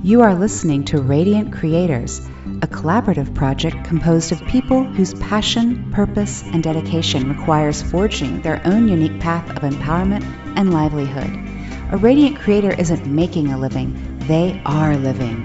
You are listening to Radiant Creators, a collaborative project composed of people whose passion, purpose, and dedication requires forging their own unique path of empowerment and livelihood. A Radiant Creator isn't making a living, they are living.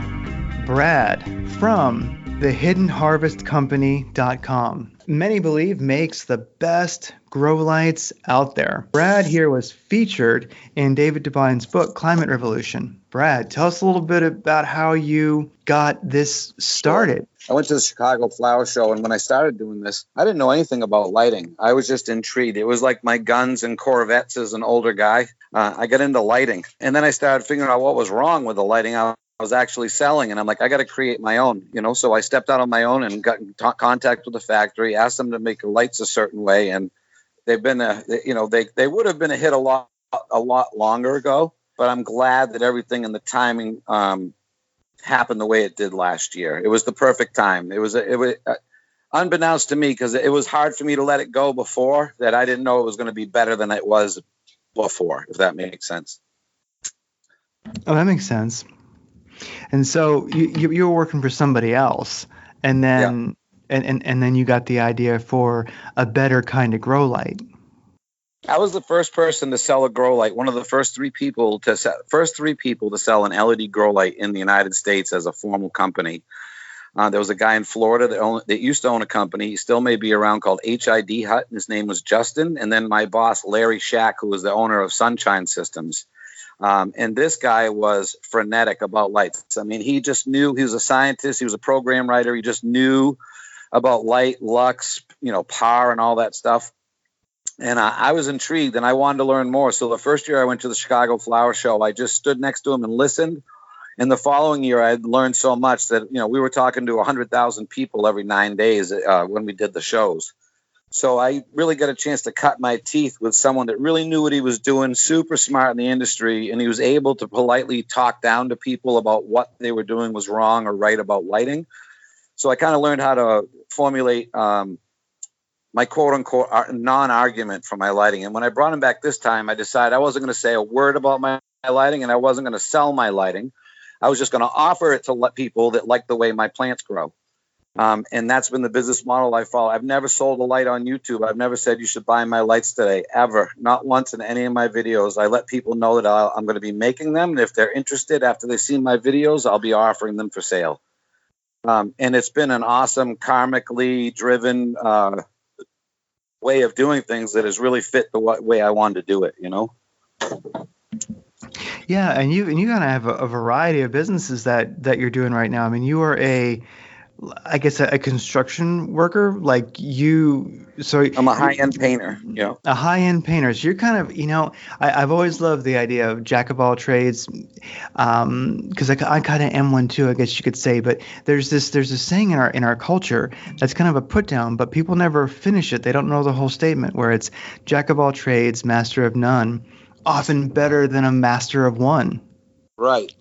Brad from thehiddenharvestcompany.com. Many believe makes the best grow lights out there. Brad here was featured in David Dubine's book, Climate Revolution. Brad, tell us a little bit about how you got this started. I went to the Chicago Flower Show, and when I started doing this, I didn't know anything about lighting. I was just intrigued. It was like my guns and Corvettes as an older guy. I got into lighting, and then I started figuring out what was wrong with the lighting I was actually selling, and I'm like, I got to create my own, so I stepped out on my own and got in contact with the factory, asked them to make the lights a certain way, and they've been they would have been a hit a lot longer ago, but I'm glad that everything and the timing happened the way it did last year. It was the perfect time. It was unbeknownst to me, because it was hard for me to let it go before, that I didn't know it was going to be better than it was before, if that makes sense. Oh, that makes sense. And so you were working for somebody else, and then and then you got the idea for a better kind of grow light. I was the first person to sell a grow light. One of the first three people to sell an LED grow light in the United States as a formal company. There was a guy in Florida that used to own a company. He still may be around, called HID Hut. His name was Justin. And then my boss, Larry Shack, who was the owner of Sunshine Systems. And this guy was frenetic about lights. I mean, he just knew. He was a scientist. He was a program writer. He just knew about light, lux, power, and all that stuff. And I was intrigued, and I wanted to learn more. So the first year I went to the Chicago Flower Show, I just stood next to him and listened. And the following year, I had learned so much that, we were talking to 100,000 people every 9 days when we did the shows. So I really got a chance to cut my teeth with someone that really knew what he was doing, super smart in the industry, and he was able to politely talk down to people about what they were doing was wrong or right about lighting. So I kind of learned how to formulate my quote-unquote non-argument for my lighting. And when I brought him back this time, I decided I wasn't going to say a word about my lighting, and I wasn't going to sell my lighting. I was just going to offer it to let people that like the way my plants grow. And that's been the business model I follow. I've never sold a light on YouTube. I've never said you should buy my lights today, ever. Not once in any of my videos. I let people know that I'm going to be making them. And if they're interested after they've seen my videos, I'll be offering them for sale. And it's been an awesome, karmically driven way of doing things that has really fit the way I wanted to do it, Yeah, and you kind of have a variety of businesses that you're doing right now. I mean, you are a construction worker, like you. So I'm a high-end painter. Yeah, a high-end painter. So you're kind of, I've always loved the idea of jack of all trades, because I kind of am one too, I guess you could say. But there's this saying in our culture that's kind of a put down, but people never finish it. They don't know the whole statement, where it's jack of all trades, master of none, often better than a master of one. Right.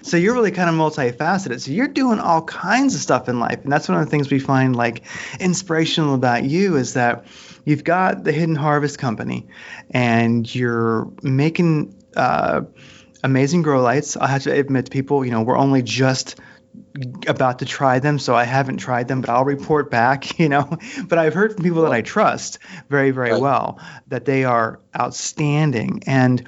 So you're really kind of multifaceted. So you're doing all kinds of stuff in life. And that's one of the things we find like inspirational about you, is that you've got the Hidden Harvest Company and you're making amazing grow lights. I have to admit to people, we're only just about to try them, so I haven't tried them, but I'll report back, But I've heard from people that I trust very, very well that they are outstanding. And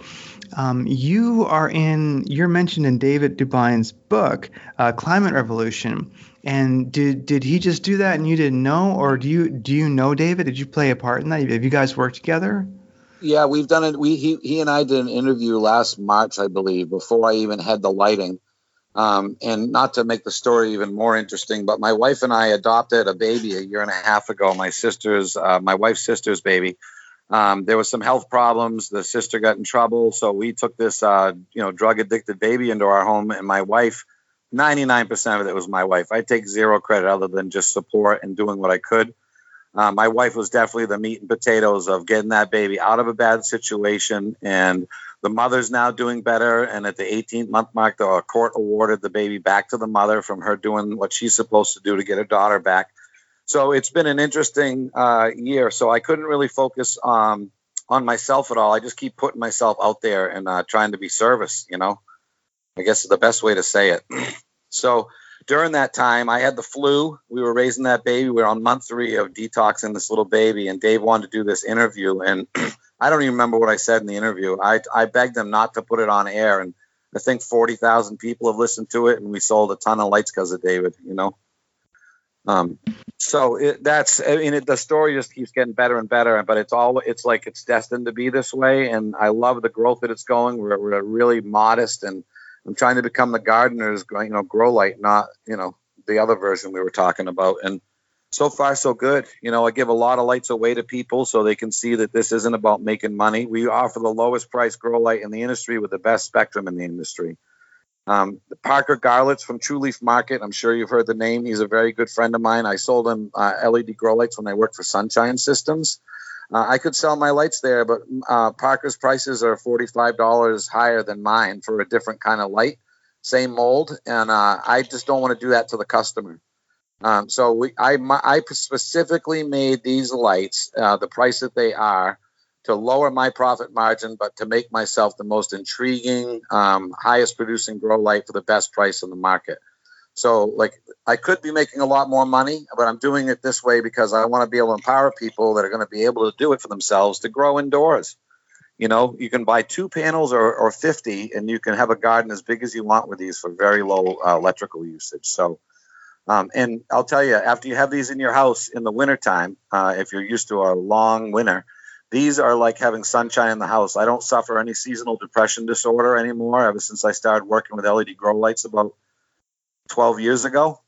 you're mentioned in David Dubine's book, Climate Revolution. And did he just do that and you didn't know, or do you know David? Did you play a part in that? Have you guys worked together? Yeah, we've done it. He and I did an interview last March, I believe, before I even had the lighting. And not to make the story even more interesting, but my wife and I adopted a baby a year and a half ago. My wife's sister's baby. There was some health problems. The sister got in trouble. So we took this, drug addicted baby into our home, and my wife, 99% of it was my wife. I take zero credit other than just support and doing what I could. My wife was definitely the meat and potatoes of getting that baby out of a bad situation. And the mother's now doing better. And at the 18th month mark, the court awarded the baby back to the mother from her doing what she's supposed to do to get her daughter back. So it's been an interesting year. So I couldn't really focus on myself at all. I just keep putting myself out there and trying to be service, I guess is the best way to say it. So during that time, I had the flu. We were raising that baby. We were on month 3 of detoxing this little baby, and Dave wanted to do this interview. And I don't even remember what I said in the interview. I begged him not to put it on air, and I think 40,000 people have listened to it, and we sold a ton of lights because of David, you know. The story just keeps getting better and better, but it's like it's destined to be this way. And I love the growth that it's going. We're really modest, and I'm trying to become the gardener's, grow light, not, the other version we were talking about. And so far, so good. I give a lot of lights away to people so they can see that this isn't about making money. We offer the lowest price grow light in the industry with the best spectrum in the industry. The Parker Garlitz from True Leaf Market, I'm sure you've heard the name. He's a very good friend of mine. I sold him LED grow lights when I worked for Sunshine Systems. I could sell my lights there, but Parker's prices are $45 higher than mine for a different kind of light, same mold, and I just don't want to do that to the customer. I specifically made these lights the price that they are to lower my profit margin, but to make myself the most intriguing, highest producing grow light for the best price in the market. So I could be making a lot more money, but I'm doing it this way because I want to be able to empower people that are going to be able to do it for themselves to grow indoors. You can buy 2 panels or 50, and you can have a garden as big as you want with these for very low electrical usage. So, and I'll tell you, after you have these in your house in the wintertime, if you're used to a long winter, these are like having sunshine in the house. I don't suffer any seasonal depression disorder anymore ever since I started working with LED grow lights about 12 years ago.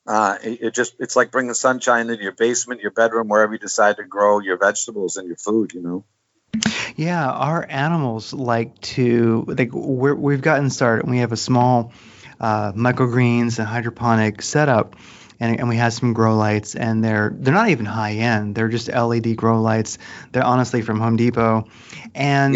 It's like bringing sunshine into your basement, your bedroom, wherever you decide to grow your vegetables and your food, Yeah, our animals we've gotten started, and we have a small microgreens and hydroponic setup, and we have some grow lights, and they're not even high end. They're just LED grow lights. They're honestly from Home Depot, and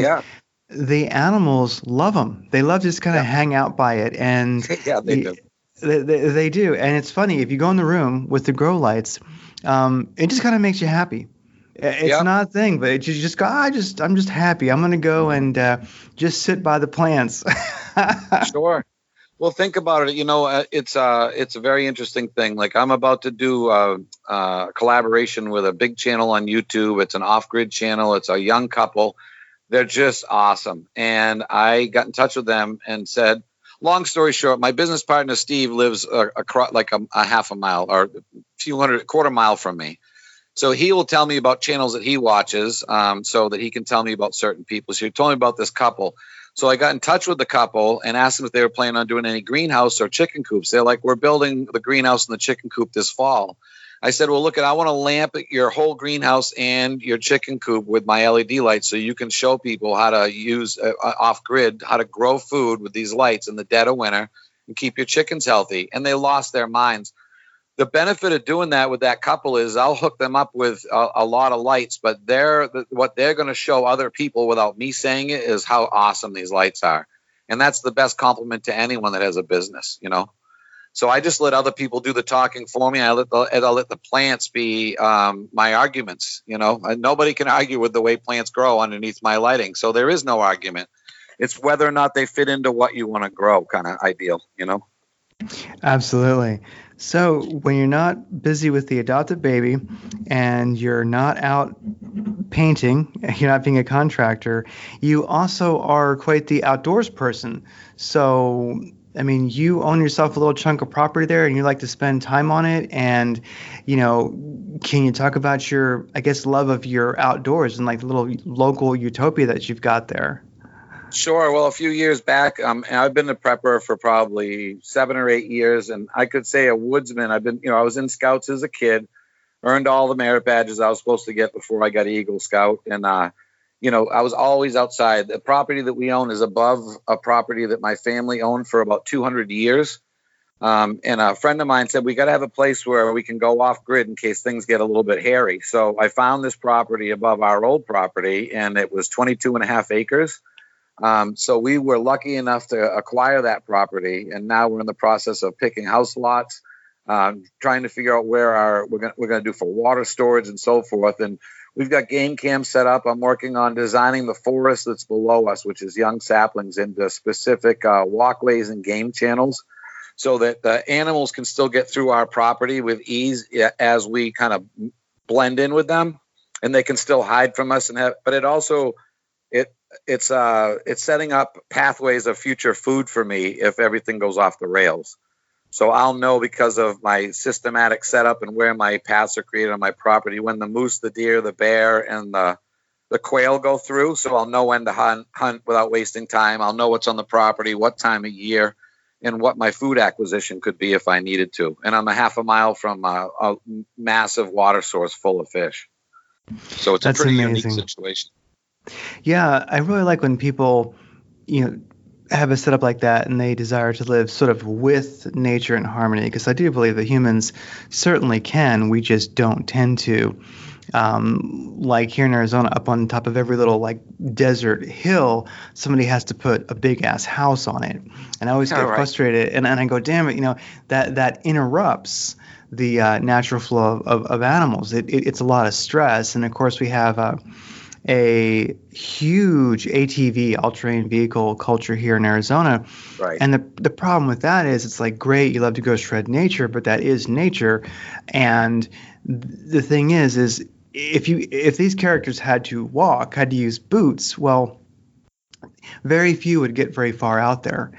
the animals love them. They love to just kind of hang out by it, and yeah, they do. They do, and it's funny if you go in the room with the grow lights, it just kind of makes you happy. It's not a thing, but it's just go. I'm just happy. I'm gonna go and just sit by the plants. Sure. Well, think about it. It's a very interesting thing. Like I'm about to do a collaboration with a big channel on YouTube. It's an off-grid channel. It's a young couple. They're just awesome, and I got in touch with them and said, long story short, my business partner, Steve, lives across like a half a mile or quarter mile from me. So he will tell me about channels that he watches so that he can tell me about certain people. So he told me about this couple. So I got in touch with the couple and asked them if they were planning on doing any greenhouse or chicken coops. They're like, we're building the greenhouse and the chicken coop this fall. I said, well, look, I want to lamp your whole greenhouse and your chicken coop with my LED lights so you can show people how to use off-grid, how to grow food with these lights in the dead of winter and keep your chickens healthy. And they lost their minds. The benefit of doing that with that couple is I'll hook them up with a lot of lights, but what they're going to show other people without me saying it is how awesome these lights are. And that's the best compliment to anyone that has a business, So I just let other people do the talking for me. I let the plants be my arguments, And nobody can argue with the way plants grow underneath my lighting. So there is no argument. It's whether or not they fit into what you want to grow kind of ideal, Absolutely. So when you're not busy with the adopted baby and you're not out painting, you're not being a contractor, you also are quite the outdoors person. So, I mean, you own yourself a little chunk of property there and you like to spend time on it. And, can you talk about your, I guess, love of your outdoors and like the little local utopia that you've got there? Sure. Well, a few years back, I've been a prepper for probably 7 or 8 years, and I could say a woodsman. I was in Scouts as a kid, earned all the merit badges I was supposed to get before I got Eagle Scout, and I was always outside. The property that we own is above a property that my family owned for about 200 years, and a friend of mine said we got to have a place where we can go off grid in case things get a little bit hairy. So I found this property above our old property, and it was 22 and a half acres. So we were lucky enough to acquire that property, and now we're in the process of picking house lots, trying to figure out where we're going to do for water storage and so forth. And We've got game cams set up. I'm working on designing the forest that's below us, which is young saplings, into specific walkways and game channels, so that the animals can still get through our property with ease as we kind of blend in with them, and they can still hide from us. But it also it's setting up pathways of future food for me if everything goes off the rails. So I'll know, because of my systematic setup and where my paths are created on my property, when the moose, the deer, the bear, and the quail go through. So I'll know when to hunt without wasting time. I'll know what's on the property, what time of year, and what my food acquisition could be if I needed to. And I'm a half a mile from a massive water source full of fish. So it's a pretty unique situation. Yeah, I really like when people, have a setup like that and they desire to live sort of with nature in harmony, because I do believe that humans certainly can. We just don't tend to. Like here in Arizona, up on top of every little desert hill, somebody has to put a big ass house on it. And I always get frustrated, and I go, damn it, that interrupts the natural flow of animals. It's a lot of stress. And of course we have a huge ATV, all-terrain vehicle culture here in Arizona. Right. And the problem with that is, it's like, great, you love to go shred nature, but that is nature. And the thing is if these characters had to use boots, well, very few would get very far out there.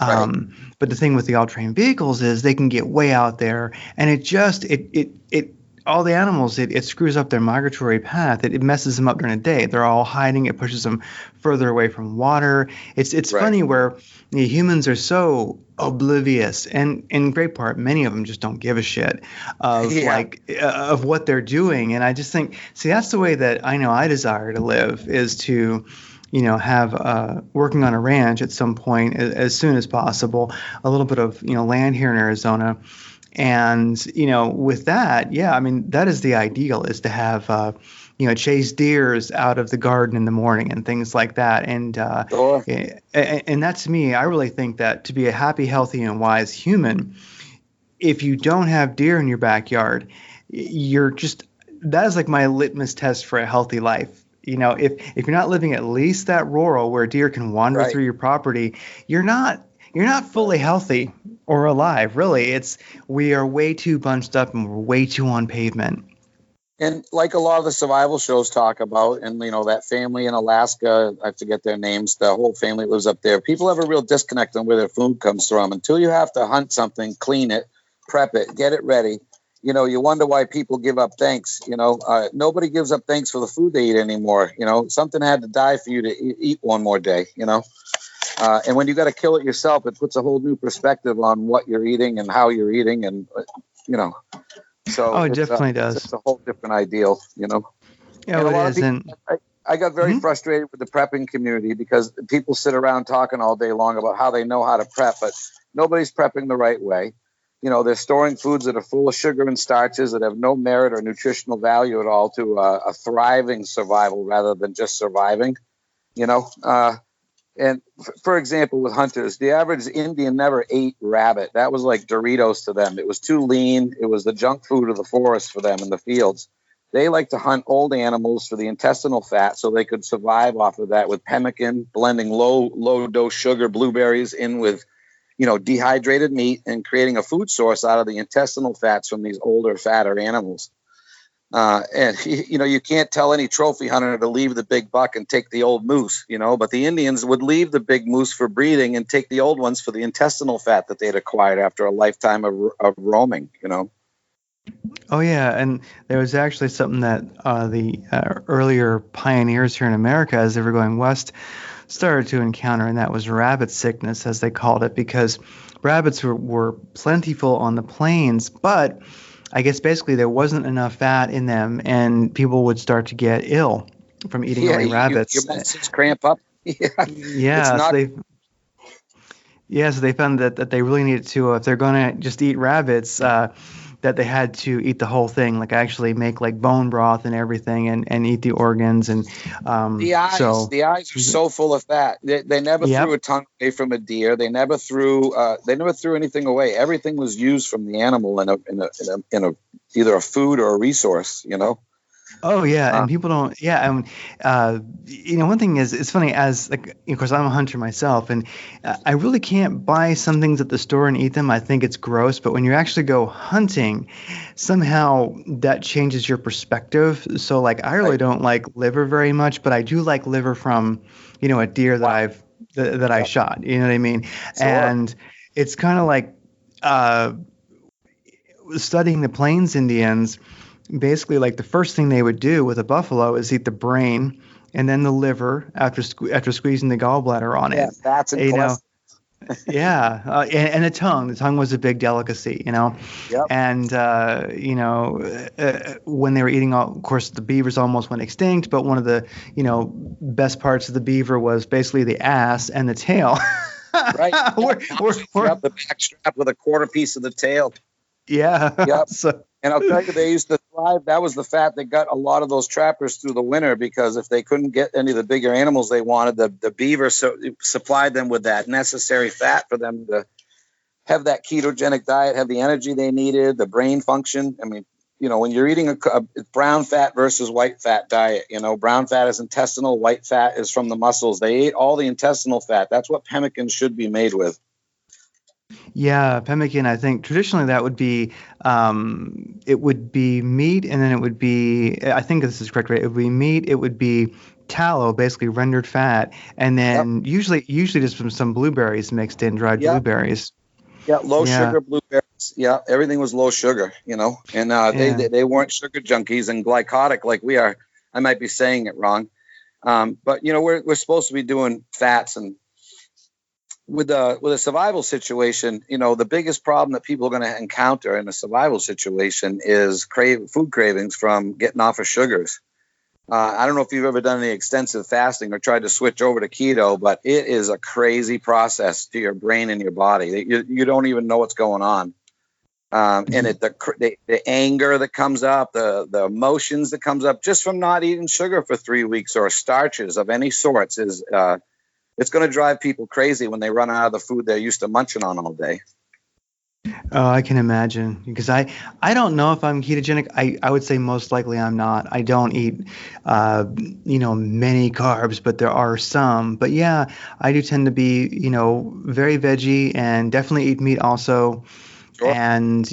Right. But the thing with the all-terrain vehicles is they can get way out there, and it all the animals, it screws up their migratory path. It messes them up during the day. They're all hiding. It pushes them further away from water. It's right. Funny where humans are so oblivious, and in great part, many of them just don't give a shit of what they're doing. And I just think, that's the way that I know I desire to live, is to have working on a ranch at some point as soon as possible, a little bit of land here in Arizona. And, with that, that is the ideal, is to have, chase deers out of the garden in the morning and things like that. And, sure. And that, to me, I really think that to be a happy, healthy, and wise human, if you don't have deer in your backyard, that is like my litmus test for a healthy life. If you're not living at least that rural where deer can wander through your property, you're not fully healthy or alive, really. We are way too bunched up, and we're way too on pavement. And like a lot of the survival shows talk about, and that family in Alaska, I forget their names, the whole family lives up there. People have a real disconnect on where their food comes from. Until you have to hunt something, clean it, prep it, get it ready, you wonder why people give up thanks. Nobody gives up thanks for the food they eat anymore. Something had to die for you to eat one more day, and when you got to kill it yourself, it puts a whole new perspective on what you're eating and how you're eating, and so it definitely does. It's a whole different ideal, Yeah, and a lot of people, I got very frustrated with the prepping community, because people sit around talking all day long about how they know how to prep, but nobody's prepping the right way. They're storing foods that are full of sugar and starches that have no merit or nutritional value at all to a thriving survival rather than just surviving. And for example, with hunters, the average Indian never ate rabbit. That was like Doritos to them. It was too lean. It was the junk food of the forest for them in the fields. They like to hunt old animals for the intestinal fat so they could survive off of that with pemmican, blending low dose sugar, blueberries in with, dehydrated meat, and creating a food source out of the intestinal fats from these older, fatter animals. And you can't tell any trophy hunter to leave the big buck and take the old moose, but the Indians would leave the big moose for breeding and take the old ones for the intestinal fat that they'd acquired after a lifetime of roaming, Oh, yeah. And there was actually something that the earlier pioneers here in America, as they were going west, started to encounter, and that was rabbit sickness, as they called it, because rabbits were plentiful on the plains, but I guess basically there wasn't enough fat in them, and people would start to get ill from eating only rabbits. Your muscles cramp up. So they found that they really needed to, if they're going to just eat rabbits, that they had to eat the whole thing, like actually make like bone broth and everything, and eat the organs. And the eyes are so full of fat. They never threw a tongue away from a deer. They never threw anything away. Everything was used from the animal in a either a food or a resource. Oh yeah, Uh, and people don't. Yeah, and one thing is, it's funny as like, of course, I'm a hunter myself, and I really can't buy some things at the store and eat them. I think it's gross, but when you actually go hunting, somehow that changes your perspective. So like, I really right. don't like liver very much, but I do like liver from, a deer that Wow. that I Yep. shot. You know what I mean? Sure. And it's kind of like uh, studying the Plains Indians. Basically, like the first thing they would do with a buffalo is eat the brain and then the liver after squeezing the gallbladder on Yeah. it. Fats and You know, cholesterol. yeah, and the tongue. The tongue was a big delicacy, Yep. and when they were eating, all, of course, the beavers almost went extinct. But one of the best parts of the beaver was basically the ass and the tail. Right. we're, Yep. we're, Yep. The back strap with a quarter piece of the tail. yeah. Yep. So And I'll tell you, they used to thrive. That was the fat that got a lot of those trappers through the winter, because if they couldn't get any of the bigger animals they wanted, the beaver supplied them with that necessary fat for them to have that ketogenic diet, have the energy they needed, the brain function. I mean, when you're eating a brown fat versus white fat diet, brown fat is intestinal, white fat is from the muscles. They ate all the intestinal fat. That's what pemmican should be made with. yeah, pemmican. I think traditionally that would be it would be meat, and then it would be. I think this is correct, right? It would be meat. It would be tallow, basically rendered fat, and Yep. then usually just some blueberries mixed in, dried Yep. blueberries. Yeah, low Yeah, sugar blueberries. Yeah, everything was low sugar, and they, yeah. they weren't sugar junkies and glycotic like we are. I might be saying it wrong, but we're supposed to be doing fats, and with a survival situation, the biggest problem that people are going to encounter in a survival situation is food cravings from getting off of sugars. I don't know if you've ever done any extensive fasting or tried to switch over to keto, but it is a crazy process to your brain and your body. You don't even know what's going on. And the anger that comes up, the emotions that comes up just from not eating sugar for 3 weeks or starches of any sorts is it's going to drive people crazy when they run out of the food they're used to munching on all day. Oh, I can imagine because I don't know if I'm ketogenic. I would say most likely I'm not. I don't eat many carbs, but there are some. But yeah, I do tend to be very veggie and definitely eat meat also. Sure. And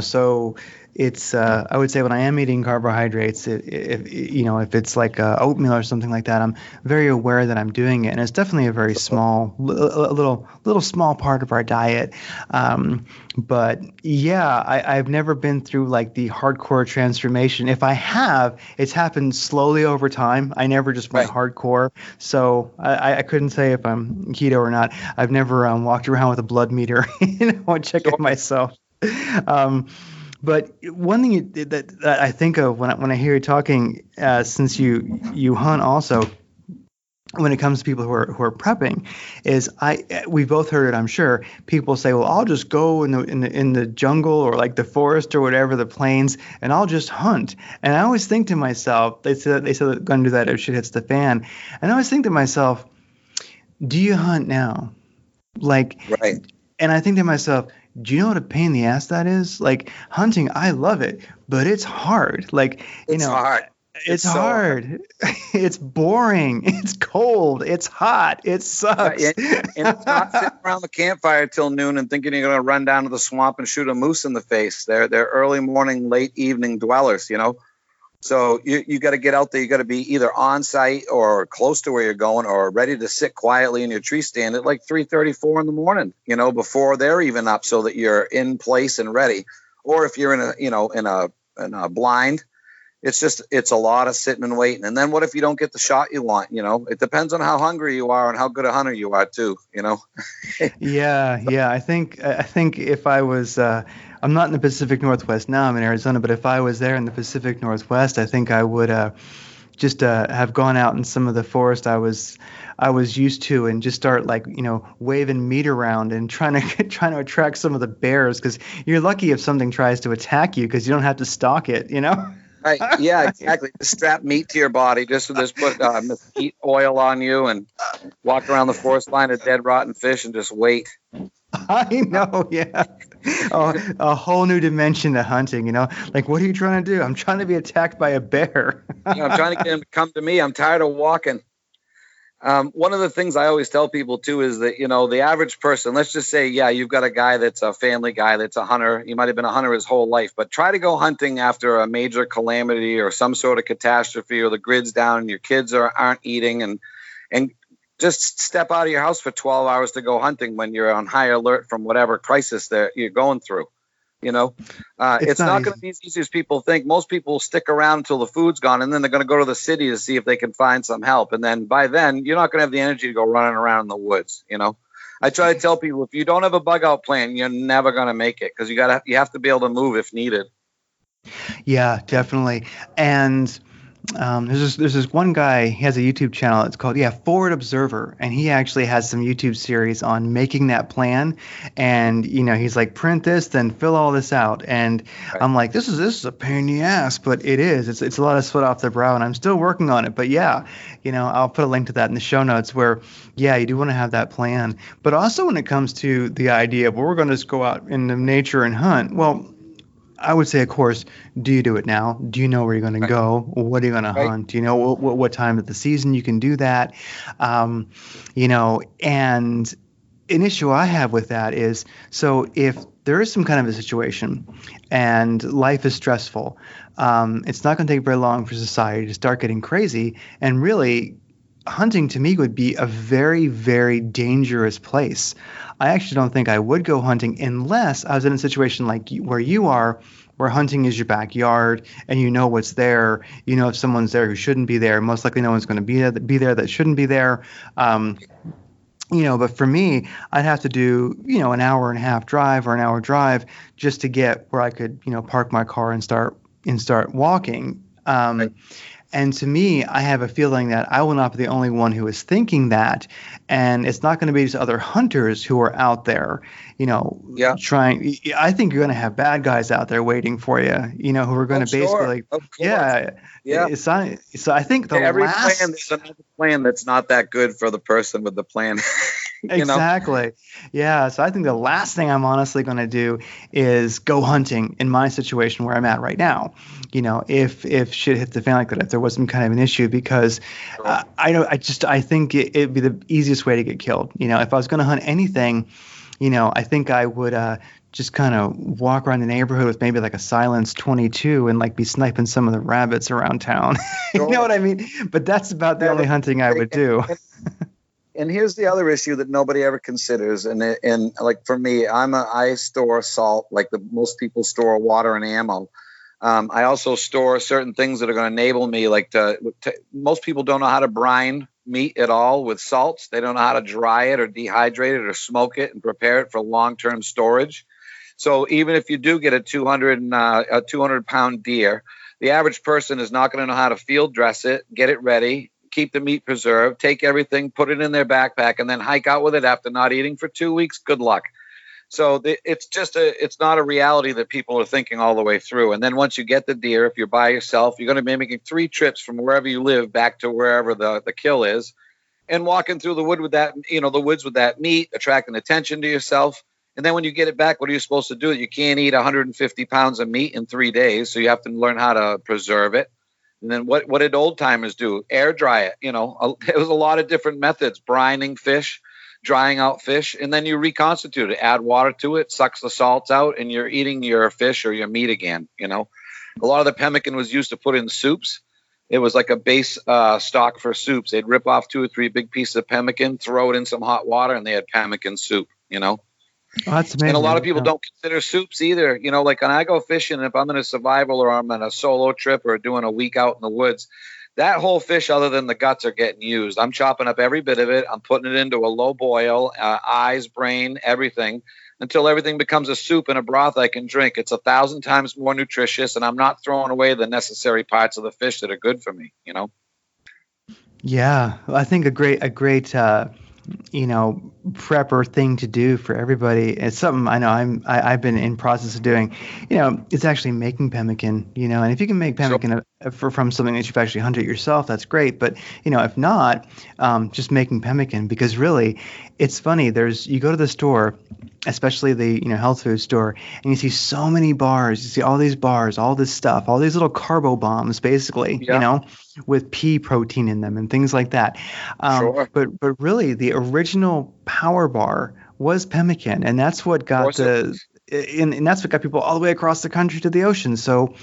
so it's I would say when I am eating carbohydrates, if it's like oatmeal or something like that, I'm very aware that I'm doing it, and it's definitely a very small, little small part of our diet. But yeah, I've never been through like the hardcore transformation. If I have, it's happened slowly over time. I never just went Right. hardcore, so I couldn't say if I'm keto or not. I've never walked around with a blood meter, checking Sure. myself. Um, but one thing that I think of when I hear you talking, since you hunt also, when it comes to people who are prepping, is we both heard it, I'm sure. People say, well, I'll just go in the jungle or like the forest or whatever, the plains, and I'll just hunt. And I always think to myself, they said they're going to do that if shit hits the fan. And I always think to myself, do you hunt now? Like, Right. and I think to myself, do you know what a pain in the ass that is? Like hunting, I love it, but it's hard. Like, It's hard. it's It's so hard. hard. It's boring. It's cold. It's hot. It Right. sucks. And it's not sitting around the campfire till noon and thinking you're going to run down to the swamp and shoot a moose in the face. They're early morning, late evening dwellers. So you got to get out there. You got to be either on site or close to where you're going, or ready to sit quietly in your tree stand at like 3:34 in the morning. Before they're even up, so that you're in place and ready. Or if you're in a blind, it's a lot of sitting and waiting. And then what if you don't get the shot you want? It depends on how hungry you are and how good a hunter you are too. Yeah. I think if I was, I'm not in the Pacific Northwest now. I'm in Arizona, but if I was there in the Pacific Northwest, I think I would just have gone out in some of the forest I was used to, and just start like waving meat around and trying to attract some of the bears, because you're lucky if something tries to attack you because you don't have to stalk it. Right. Yeah, exactly. Just strap meat to your body. Just put mesquite oil on you and walk around the forest line of dead, rotten fish and just wait. I know, yeah. Oh, a whole new dimension to hunting, Like, what are you trying to do? I'm trying to be attacked by a bear. I'm trying to get him to come to me. I'm tired of walking. One of the things I always tell people too is that, the average person, let's just say, yeah, you've got a guy that's a family guy, that's a hunter. He might have been a hunter his whole life, but try to go hunting after a major calamity or some sort of catastrophe, or the grid's down and your kids aren't eating, and just step out of your house for 12 hours to go hunting when you're on high alert from whatever crisis that you're going through. It's not going to be as easy as people think. Most people stick around until the food's gone, and then they're going to go to the city to see if they can find some help. And then by then, you're not going to have the energy to go running around in the woods. I try to tell people, if you don't have a bug out plan, you're never going to make it, because you have to be able to move if needed. Yeah, definitely. And there's this one guy. He has a YouTube channel. It's called Forward Observer, and he actually has some YouTube series on making that plan. And he's like, print this, then fill all this out. And right. I'm like, this is a pain in the ass, but it is. It's a lot of sweat off the brow, and I'm still working on it. But yeah, I'll put a link to that in the show notes, where you do want to have that plan. But also when it comes to the idea of, we're going to just go out into nature and hunt. Well, I would say, of course, do you do it now? Do you know where you're going to go? What are you going to hunt? Do you know what time of the season you can do that? And an issue I have with that is, so if there is some kind of a situation and life is stressful, it's not going to take very long for society to start getting crazy. And really, hunting to me would be a very, very dangerous place. I actually don't think I would go hunting unless I was in a situation like where you are, where hunting is your backyard and you know what's there. If someone's there who shouldn't be there, most likely no one's going to be there that shouldn't be there. But for me, I'd have to do, an hour and a half drive or an hour drive just to get where I could, park my car and start walking. And to me, I have a feeling that I will not be the only one who is thinking that. And it's not going to be these other hunters who are out there, trying. I think you're going to have bad guys out there waiting for you, who are going to basically, yeah. It's not, so I think every plan, there's another plan that's not that good for the person with the plan. Exactly. Yeah. So I think the last thing I'm honestly going to do is go hunting in my situation where I'm at right now. If shit hits the fan like that, if there was some kind of an issue, because I think it'd be the easiest way to get killed. If I was going to hunt anything, I think I would just kind of walk around the neighborhood with maybe like a silenced 22 and like be sniping some of the rabbits around town. You know what I mean? But that's about the only hunting I would do. And here's the other issue that nobody ever considers. And like for me, I store salt like most people store water and ammo. I also store certain things that are going to enable me, most people don't know how to brine meat at all with salts. They don't know how to dry it or dehydrate it or smoke it and prepare it for long-term storage. So even if you do get a 200-pound deer, the average person is not going to know how to field dress it, get it ready, keep the meat preserved, take everything, put it in their backpack, and then hike out with it after not eating for 2 weeks. Good luck. So it's not a reality that people are thinking all the way through. And then once you get the deer, if you're by yourself, you're going to be making 3 trips from wherever you live back to wherever the kill is, and walking through the woods with that meat, attracting attention to yourself. And then when you get it back, what are you supposed to do? You can't eat 150 pounds of meat in 3 days, so you have to learn how to preserve it. And then what did old timers do? Air dry it. It was a lot of different methods: brining fish, drying out fish, and then you reconstitute it, add water to it, sucks the salts out, and you're eating your fish or your meat again. A lot of the pemmican was used to put in soups. It was like a base stock for soups. They'd rip off 2 or 3 big pieces of pemmican, throw it in some hot water, and they had pemmican soup. Oh, that's amazing. And a lot of people don't consider soups either. Like when I go fishing, if I'm in a survival or I'm on a solo trip or doing a week out in the woods, that whole fish, other than the guts, are getting used. I'm chopping up every bit of it. I'm putting it into a low boil, eyes, brain, everything, until everything becomes a soup and a broth I can drink. It's 1,000 times more nutritious, and I'm not throwing away the necessary parts of the fish that are good for me. Yeah, I think a great prepper thing to do for everybody. It's something I know I've been in process of doing. It's actually making pemmican. And if you can make So pemmican from something that you've actually hunted yourself, that's great. But if not, just making pemmican, because really, it's funny. You go to the store, especially the health food store, and you see so many bars. You see all these bars, all this stuff, all these little carbo bombs, basically. yeah, With pea protein in them and things like that. sure. But really, the original power bar was pemmican, and that's what Of got course it was. and that's what got people all the way across the country to the ocean. So,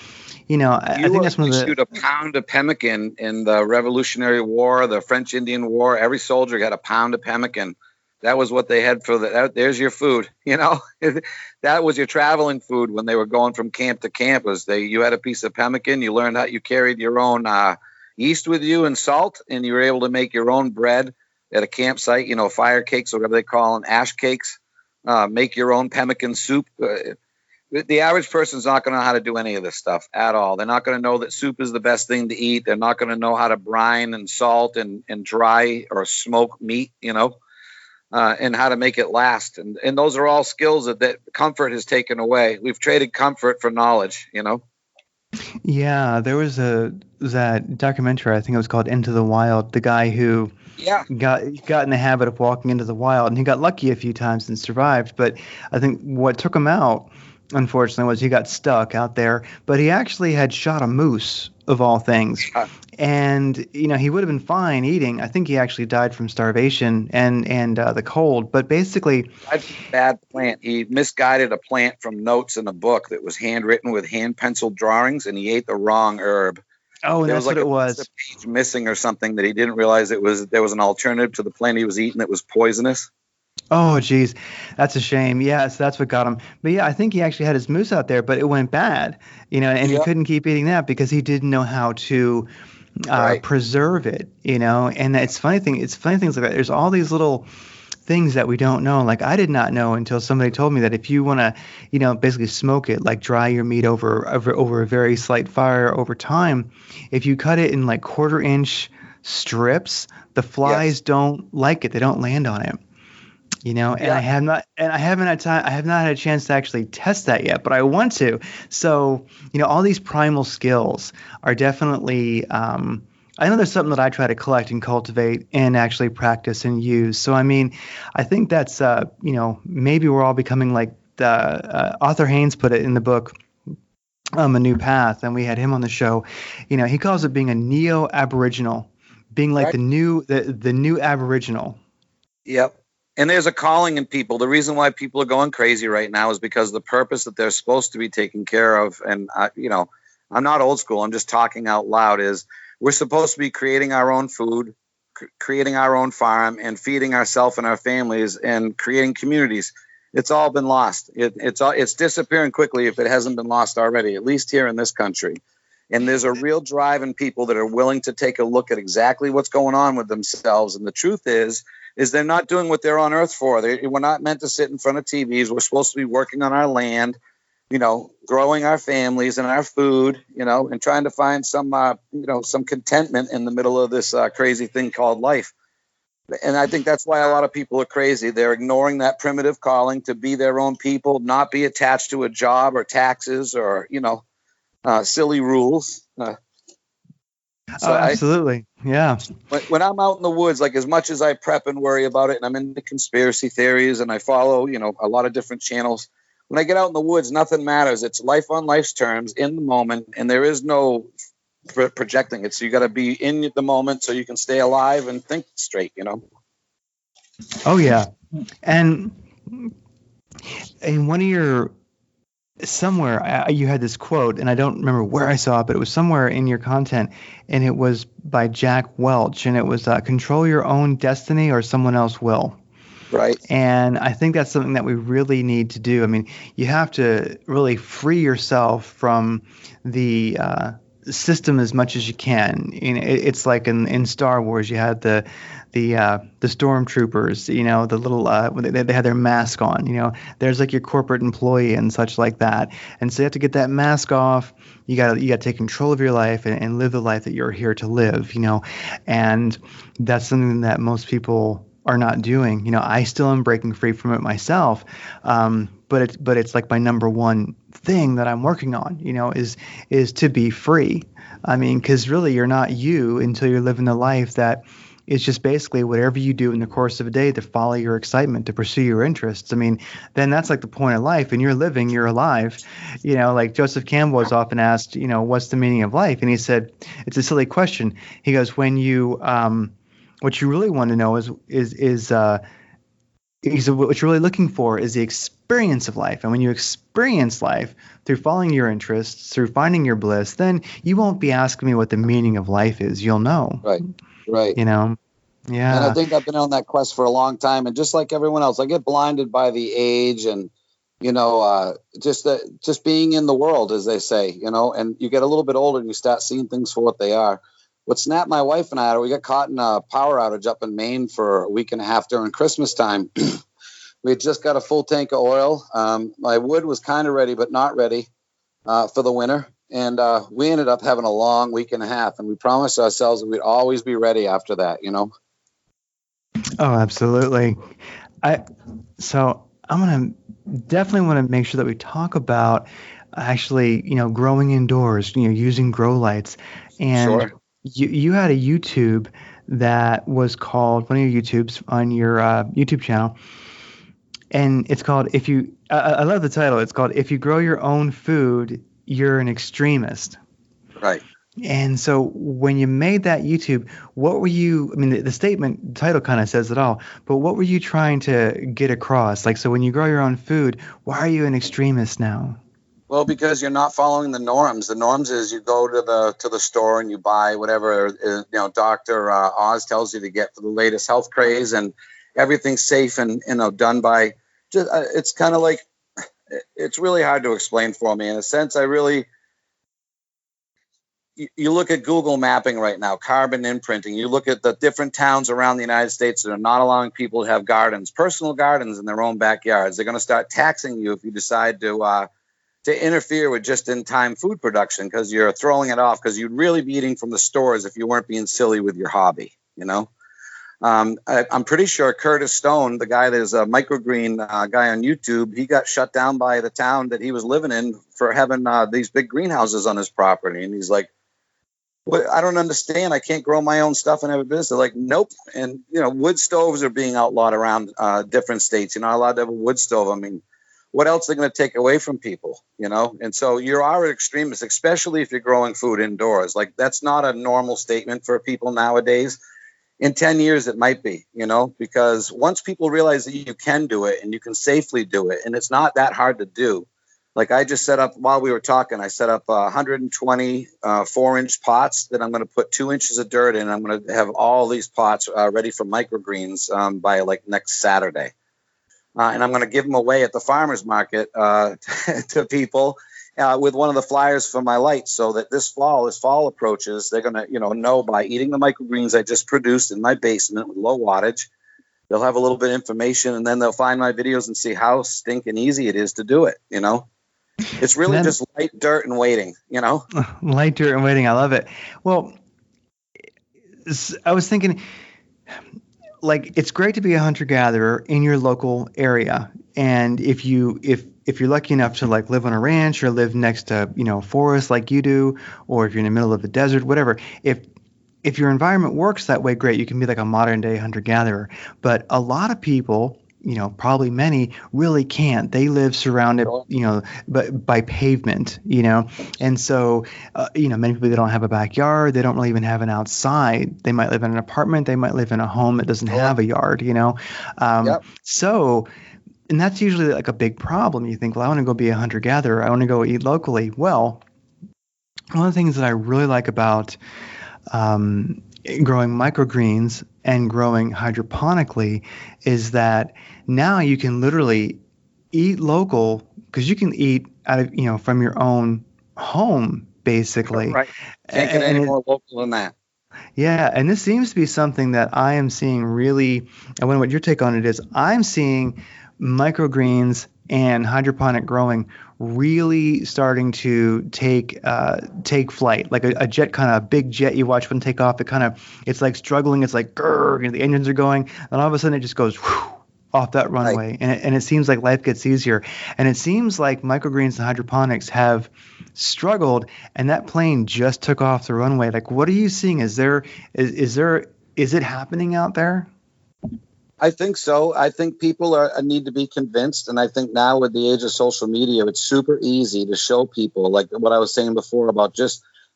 I You think that's one of issued the. a pound of pemmican in the Revolutionary War, the French Indian War. Every soldier got a pound of pemmican. That was what they had for there's your food. That was your traveling food when they were going from camp to camp. You had a piece of pemmican. You learned how you carried your own yeast with you and salt, and you were able to make your own bread at a campsite. Fire cakes or whatever they call them, ash cakes. Make your own pemmican soup. The average person's not going to know how to do any of this stuff at all. They're not going to know that soup is the best thing to eat. They're not going to know how to brine and salt and dry or smoke meat, and how to make it last. And those are all skills that comfort has taken away. We've traded comfort for knowledge, Yeah, there was that documentary. I think it was called Into the Wild. The guy who Yeah. got in the habit of walking into the wild, and he got lucky a few times and survived. But I think what took him out, unfortunately, was he got stuck out there. But he actually had shot a moose, of all things. And he would have been fine eating. I think he actually died from starvation and the cold. But basically, Bad plant. He misguided a plant from notes in a book that was handwritten with hand penciled drawings, and he ate the wrong herb. oh, and There that's was like what it a was. page missing or something that he didn't realize there was an alternative to the plant he was eating that was poisonous. Oh, geez, that's a shame. Yeah, so that's what got him. But yeah, I think he actually had his moose out there, but it went bad. And he Yep. couldn't keep eating that because he didn't know how to Right. preserve it. And it's funny things like that. There's all these little things that we don't know. Like I did not know until somebody told me that if you want to, basically smoke it, like dry your meat over a very slight fire over time, if you cut it in like 1/4 inch strips, the flies Yes. don't like it. They don't land on it. And Yeah. I haven't had time. I have not had a chance to actually test that yet, but I want to. So, all these primal skills are definitely. I know there's something that I try to collect and cultivate and actually practice and use. So, I mean, I think that's maybe we're all becoming like the Arthur Haynes put it in the book. A New Path, and we had him on the show. He calls it being a neo-Aboriginal, being like Right. the new Aboriginal. Yep. And there's a calling in people. The reason why people are going crazy right now is because the purpose that they're supposed to be taking care of, and I'm not old school, I'm just talking out loud, is we're supposed to be creating our own food, creating our own farm, and feeding ourselves and our families and creating communities. It's all been lost. It's disappearing quickly if it hasn't been lost already, at least here in this country. And there's a real drive in people that are willing to take a look at exactly what's going on with themselves. And the truth is they're not doing what they're on earth for. We're not meant to sit in front of TVs. We're supposed to be working on our land, growing our families and our food, and trying to find some contentment in the middle of this crazy thing called life. And I think that's why a lot of people are crazy. They're ignoring that primitive calling to be their own people, not be attached to a job or taxes or, silly rules. Absolutely. Yeah. When I'm out in the woods, like as much as I prep and worry about it, and I'm into conspiracy theories and I follow, a lot of different channels, when I get out in the woods, nothing matters. It's life on life's terms in the moment, and there is no projecting it. So you got to be in the moment so you can stay alive and think straight, Oh, yeah. And in one of your somewhere you had this quote, and I don't remember where I saw it, but it was somewhere in your content, and it was by Jack Welch, and it was control your own destiny or someone else will. Right. And I think that's something that we really need to do. I mean, you have to really free yourself from the system as much as you can. It's like in Star Wars, you had the stormtroopers, the little they had their mask on. There's like your corporate employee and such like that. And so you have to get that mask off. You got to take control of your life and live the life that you're here to live. And that's something that most people are not doing. I still am breaking free from it myself. But it's like my number one thing that I'm working on, is to be free. I mean, because really you're not you until you're living the life that is just basically whatever you do in the course of a day to follow your excitement, to pursue your interests. I mean, then that's like the point of life, and you're living, you're alive. Like Joseph Campbell was often asked, what's the meaning of life? And he said, it's a silly question. He goes, when you, what you really want to know is what you're really looking for is the experience of life. And when you experience life through following your interests, through finding your bliss, then you won't be asking me what the meaning of life is. You'll know. Right. Yeah. And I think I've been on that quest for a long time. And just like everyone else, I get blinded by the age and, just being in the world, as they say, and you get a little bit older and you start seeing things for what they are. What snapped my wife and I, we got caught in a power outage up in Maine for a week and a half during Christmas time. We had just got a full tank of oil. My wood was kind of ready, but not ready for the winter. And we ended up having a long week and a half. And we promised ourselves that we'd always be ready after that, Oh, absolutely. So I'm going to definitely want to make sure that we talk about actually, growing indoors, using grow lights. And Sure. You had a YouTube that was called, one of your YouTubes on your YouTube channel. And it's called, I love the title. It's called, If You Grow Your Own Food, You're an Extremist. Right. And so when you made that YouTube, what were you, I mean, the title kind of says it all, but what were you trying to get across? Like, so when you grow your own food, why are you an extremist now? Well, because you're not following the norms. The norms is you go to the store and you buy whatever, Dr. Oz tells you to get for the latest health craze, and everything's safe and, done by, it's kind of like, it's really hard to explain for me. In a sense, you look at Google mapping right now, carbon imprinting. You look at the different towns around the United States that are not allowing people to have gardens, personal gardens in their own backyards. They're going to start taxing you if you decide to interfere with just-in-time food production, because you're throwing it off, because you'd really be eating from the stores if you weren't being silly with your hobby, I'm pretty sure Curtis Stone, the guy that is a microgreen guy on YouTube, he got shut down by the town that he was living in for having these big greenhouses on his property. And he's like, "What? I don't understand. I can't grow my own stuff and have a business." They're like, "Nope." And, wood stoves are being outlawed around different states. You're not allowed to have a wood stove. I mean, what else are they going to take away from people, And so you are an extremist, especially if you're growing food indoors. Like, that's not a normal statement for people nowadays. In 10 years, it might be, because once people realize that you can do it and you can safely do it, and it's not that hard to do. Like, I just set up, while we were talking, I set up 120 4-inch pots that I'm going to put 2 inches of dirt in. I'm going to have all these pots ready for microgreens by like next Saturday. And I'm going to give them away at the farmer's market to people with one of the flyers for my lights, so that this fall approaches, they're going to, know by eating the microgreens I just produced in my basement with low wattage. They'll have a little bit of information, and then they'll find my videos and see how stinking easy it is to do it. It's really just light dirt and waiting, Light dirt and waiting. I love it. Well, I was thinking, like, it's great to be a hunter-gatherer in your local area. And if you're lucky enough to like live on a ranch or live next to, forest like you do, or if you're in the middle of the desert, whatever, if your environment works that way, great, you can be like a modern day hunter-gatherer. But a lot of people, probably many, really can't. They live surrounded, by pavement, and so, many people, they don't have a backyard. They don't really even have an outside. They might live in an apartment. They might live in a home that doesn't have a yard, Yep. So, and that's usually like a big problem. You think, well, I want to go be a hunter-gatherer. I want to go eat locally. Well, one of the things that I really like about growing microgreens and growing hydroponically is that now you can literally eat local, because you can eat out of, from your own home, basically. Right. Can't get any more local than that. Yeah, and this seems to be something that I am seeing really, I wonder what your take on it is. I'm seeing microgreens and hydroponic growing really starting to take flight, like a jet, kind of a big jet you watch one take off. It's like struggling. It's like grrr, and the engines are going, and all of a sudden it just goes whew, off that runway, and it seems like life gets easier. And it seems like microgreens and hydroponics have struggled, and that plane just took off the runway. Like, what are you seeing? Is it happening out there? I think so. I think people need to be convinced. And I think now with the age of social media, it's super easy to show people, like what I was saying before about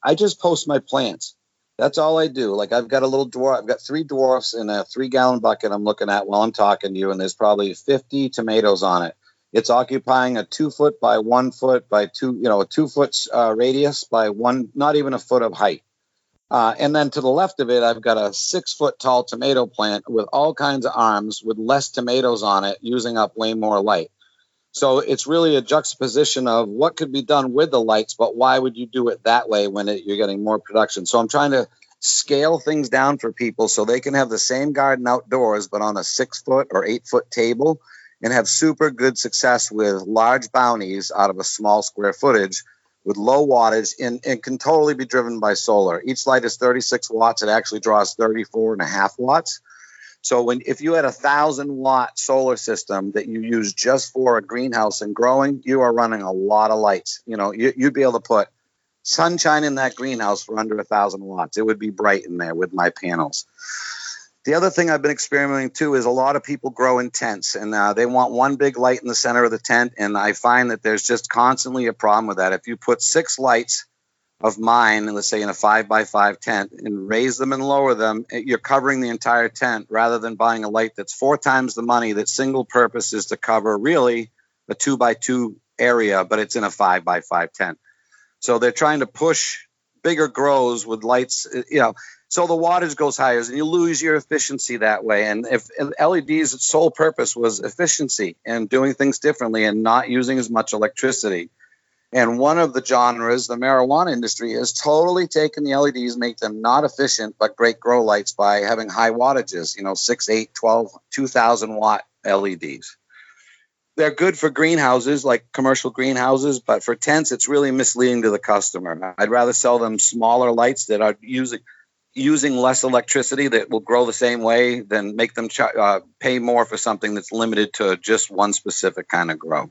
I just post my plants. That's all I do. Like I've got a little dwarf. I've got 3 dwarfs in a 3-gallon bucket I'm looking at while I'm talking to you. And there's probably 50 tomatoes on it. It's occupying a 2 foot by 1 foot by 2, a 2 foot radius by 1, not even a foot of height. And then to the left of it, I've got a 6 foot tall tomato plant with all kinds of arms with less tomatoes on it, using up way more light. So it's really a juxtaposition of what could be done with the lights, but why would you do it that way when you're getting more production? So I'm trying to scale things down for people so they can have the same garden outdoors, but on a 6 foot or 8 foot table, and have super good success with large bounties out of a small square footage, with low wattage, and can totally be driven by solar. Each light is 36 watts. It actually draws 34.5 watts. So if you had a 1,000-watt solar system that you use just for a greenhouse and growing, you are running a lot of lights. You'd be able to put sunshine in that greenhouse for under 1,000 watts. It would be bright in there with my panels. The other thing I've been experimenting too is a lot of people grow in tents, and they want one big light in the center of the tent. And I find that there's just constantly a problem with that. If you put 6 lights of mine, let's say in a 5x5 tent, and raise them and lower them, you're covering the entire tent rather than buying a light that's 4 times the money, that single purpose is to cover really a 2x2 area, but it's in a 5x5 tent. So they're trying to push bigger grows with lights, so the wattage goes higher and you lose your efficiency that way. And if LED's sole purpose was efficiency and doing things differently and not using as much electricity. And one of the genres, the marijuana industry, has totally taken the LEDs, make them not efficient, but great grow lights by having high wattages, 6, 8, 12, 2,000 watt LEDs. They're good for greenhouses, like commercial greenhouses, but for tents, it's really misleading to the customer. I'd rather sell them smaller lights that are using less electricity that will grow the same way than make them pay more for something that's limited to just one specific kind of grow.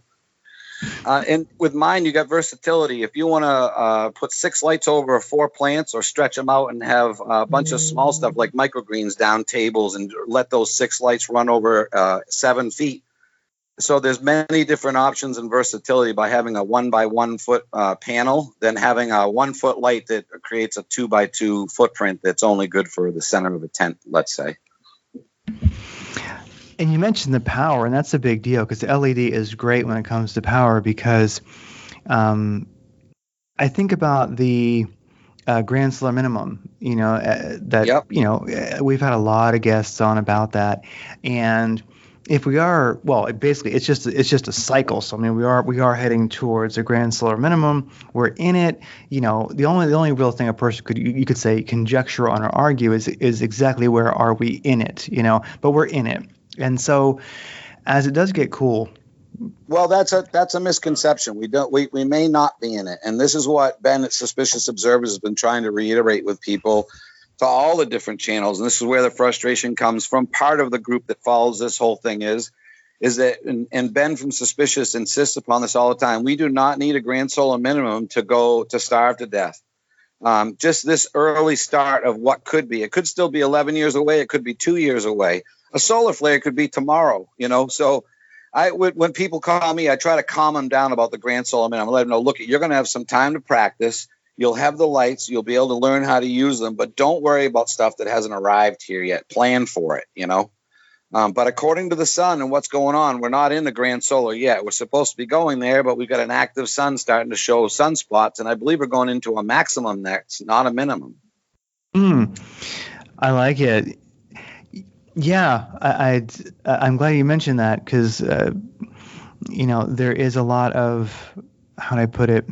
And with mine, you got versatility. If you want to put 6 lights over 4 plants, or stretch them out and have a bunch of small stuff like microgreens down tables and let those 6 lights run over 7 feet. So there's many different options and versatility by having a 1 by 1 foot panel than having a 1 foot light that creates a 2 by 2 footprint that's only good for the center of a tent, let's say. And you mentioned the power, and that's a big deal because the LED is great when it comes to power, because I think about the grand solar minimum, we've had a lot of guests on about that. And if we are, basically it's just a cycle. So I mean, we are heading towards a grand solar minimum. We're in it. The only real thing a person you could say conjecture on or argue is exactly where are we in it. But we're in it. And so, as it does get cool. Well, that's a misconception. We may not be in it, and this is what Ben at Suspicious Observers has been trying to reiterate with people to all the different channels. And this is where the frustration comes from. Part of the group that follows this whole thing is that, and Ben from Suspicious insists upon this all the time, we do not need a grand solar minimum to starve to death. Just this early start of what could be. It could still be 11 years away. It could be 2 years away. A solar flare could be tomorrow, So when people call me, I try to calm them down about the grand solar minimum. I let them know, look, you're going to have some time to practice. You'll have the lights. You'll be able to learn how to use them, but don't worry about stuff that hasn't arrived here yet. Plan for it, But according to the sun and what's going on, we're not in the grand solar yet. We're supposed to be going there, but we've got an active sun starting to show sunspots, and I believe we're going into a maximum next, not a minimum. I like it. Yeah, I'm glad you mentioned that because, there is a lot of, how do I put it,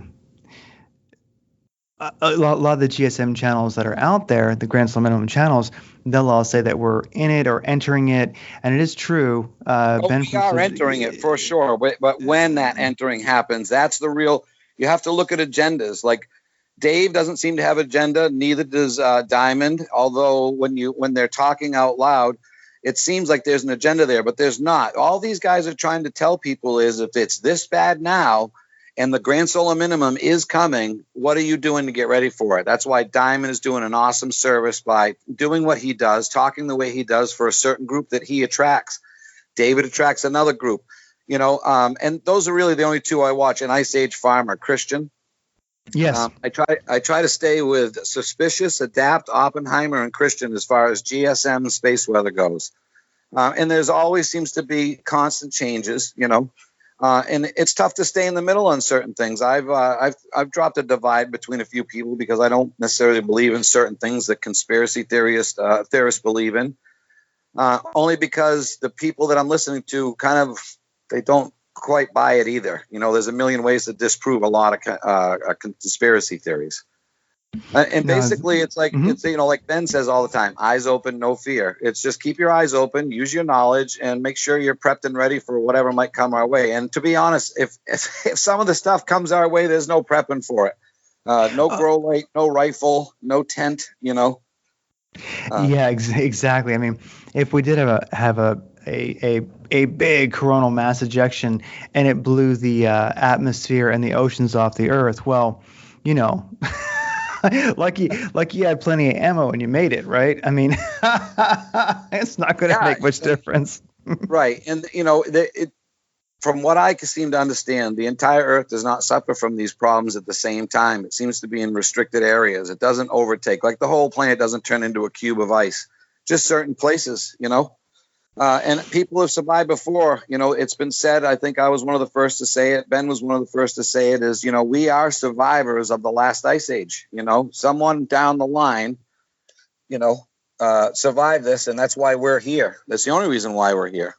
a lot of the GSM channels that are out there, the grand solar minimum channels, they'll all say that we're in it or entering it, and it is true. Ben We are entering it for sure, but when that entering happens, that's the real. You have to look at agendas. Like Dave doesn't seem to have agenda, neither does Diamond. Although when they're talking out loud, it seems like there's an agenda there, but there's not. All these guys are trying to tell people is if it's this bad now, and the grand solar minimum is coming, what are you doing to get ready for it? That's why Diamond is doing an awesome service by doing what he does, talking the way he does for a certain group that he attracts. David attracts another group, and those are really the only two I watch. And Ice Age Farmer, Christian. Yes. I try to stay with Suspicious, Adapt, Oppenheimer, and Christian as far as GSM space weather goes. And there's always seems to be constant changes, and it's tough to stay in the middle on certain things. I've dropped a divide between a few people because I don't necessarily believe in certain things that conspiracy theorists believe in. Only because the people that I'm listening to they don't quite buy it either. There's a million ways to disprove a lot of conspiracy theories. And basically, it's like like Ben says all the time: eyes open, no fear. It's just keep your eyes open, use your knowledge, and make sure you're prepped and ready for whatever might come our way. And to be honest, if some of the stuff comes our way, there's no prepping for it. No grow light, no rifle, no tent. Yeah, exactly. I mean, if we did have a big coronal mass ejection and it blew the atmosphere and the oceans off the Earth, well, like you had plenty of ammo and you made it, right? I mean, it's not going to make much difference. Right. And, from what I seem to understand, the entire Earth does not suffer from these problems at the same time. It seems to be in restricted areas. It doesn't overtake. Like the whole planet doesn't turn into a cube of ice. Just certain places, and people have survived before. It's been said, I think I was one of the first to say it. Ben was one of the first to say it is, we are survivors of the last ice age. Someone down the line, survived this. And that's why we're here. That's the only reason why we're here.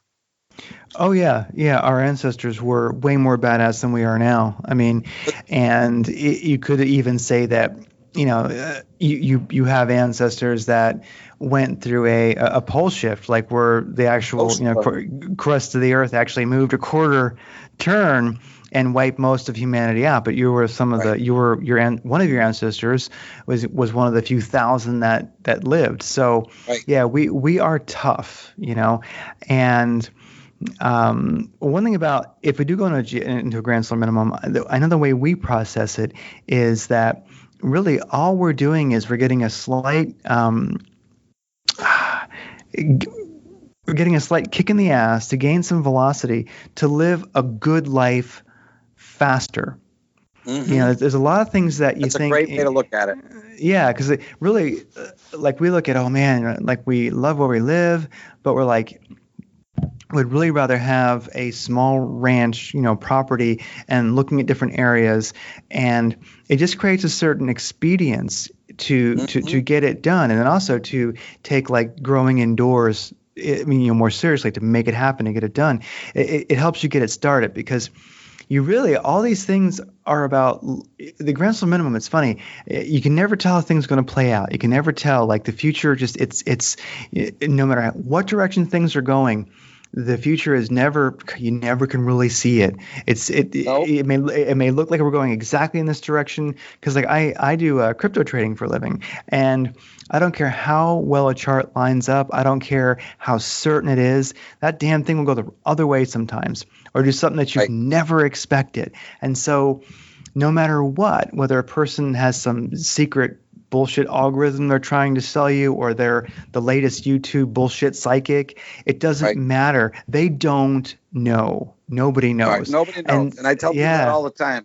Oh, yeah. Yeah. Our ancestors were way more badass than we are now. I mean, and you could even say that, you have ancestors that went through a pole shift, like where the actual crust of the Earth actually moved a quarter turn and wiped most of humanity out. But you were one of your ancestors was one of the few thousand that lived. So yeah, we are tough, and one thing about if we do go into a grand solar minimum, another way we process it is that really all we're doing is we're getting a slight kick in the ass to gain some velocity to live a good life faster. Mm-hmm. There's a lot of things that you think. That's a great way to look at it. Yeah, because really, like we look at, oh man, like we love where we live, but we're like, would really rather have a small ranch, property and looking at different areas, and it just creates a certain expedience to get it done, and then also to take like growing indoors, more seriously, to make it happen and get it done. It helps you get it started because you really all these things are about the grand solar minimum. It's funny, you can never tell how things are going to play out. You can never tell, like the future. Just it's no matter what direction things are going. The future is you never can really see it. It may look like we're going exactly in this direction because like I do crypto trading for a living, and I don't care how well a chart lines up. I don't care how certain it is. That damn thing will go the other way sometimes, or do something that you've never expected. And so no matter what, whether a person has some secret bullshit algorithm they're trying to sell you, or they're the latest YouTube bullshit psychic, it doesn't matter. They don't know. Nobody knows. Nobody knows. And I tell people that all the time.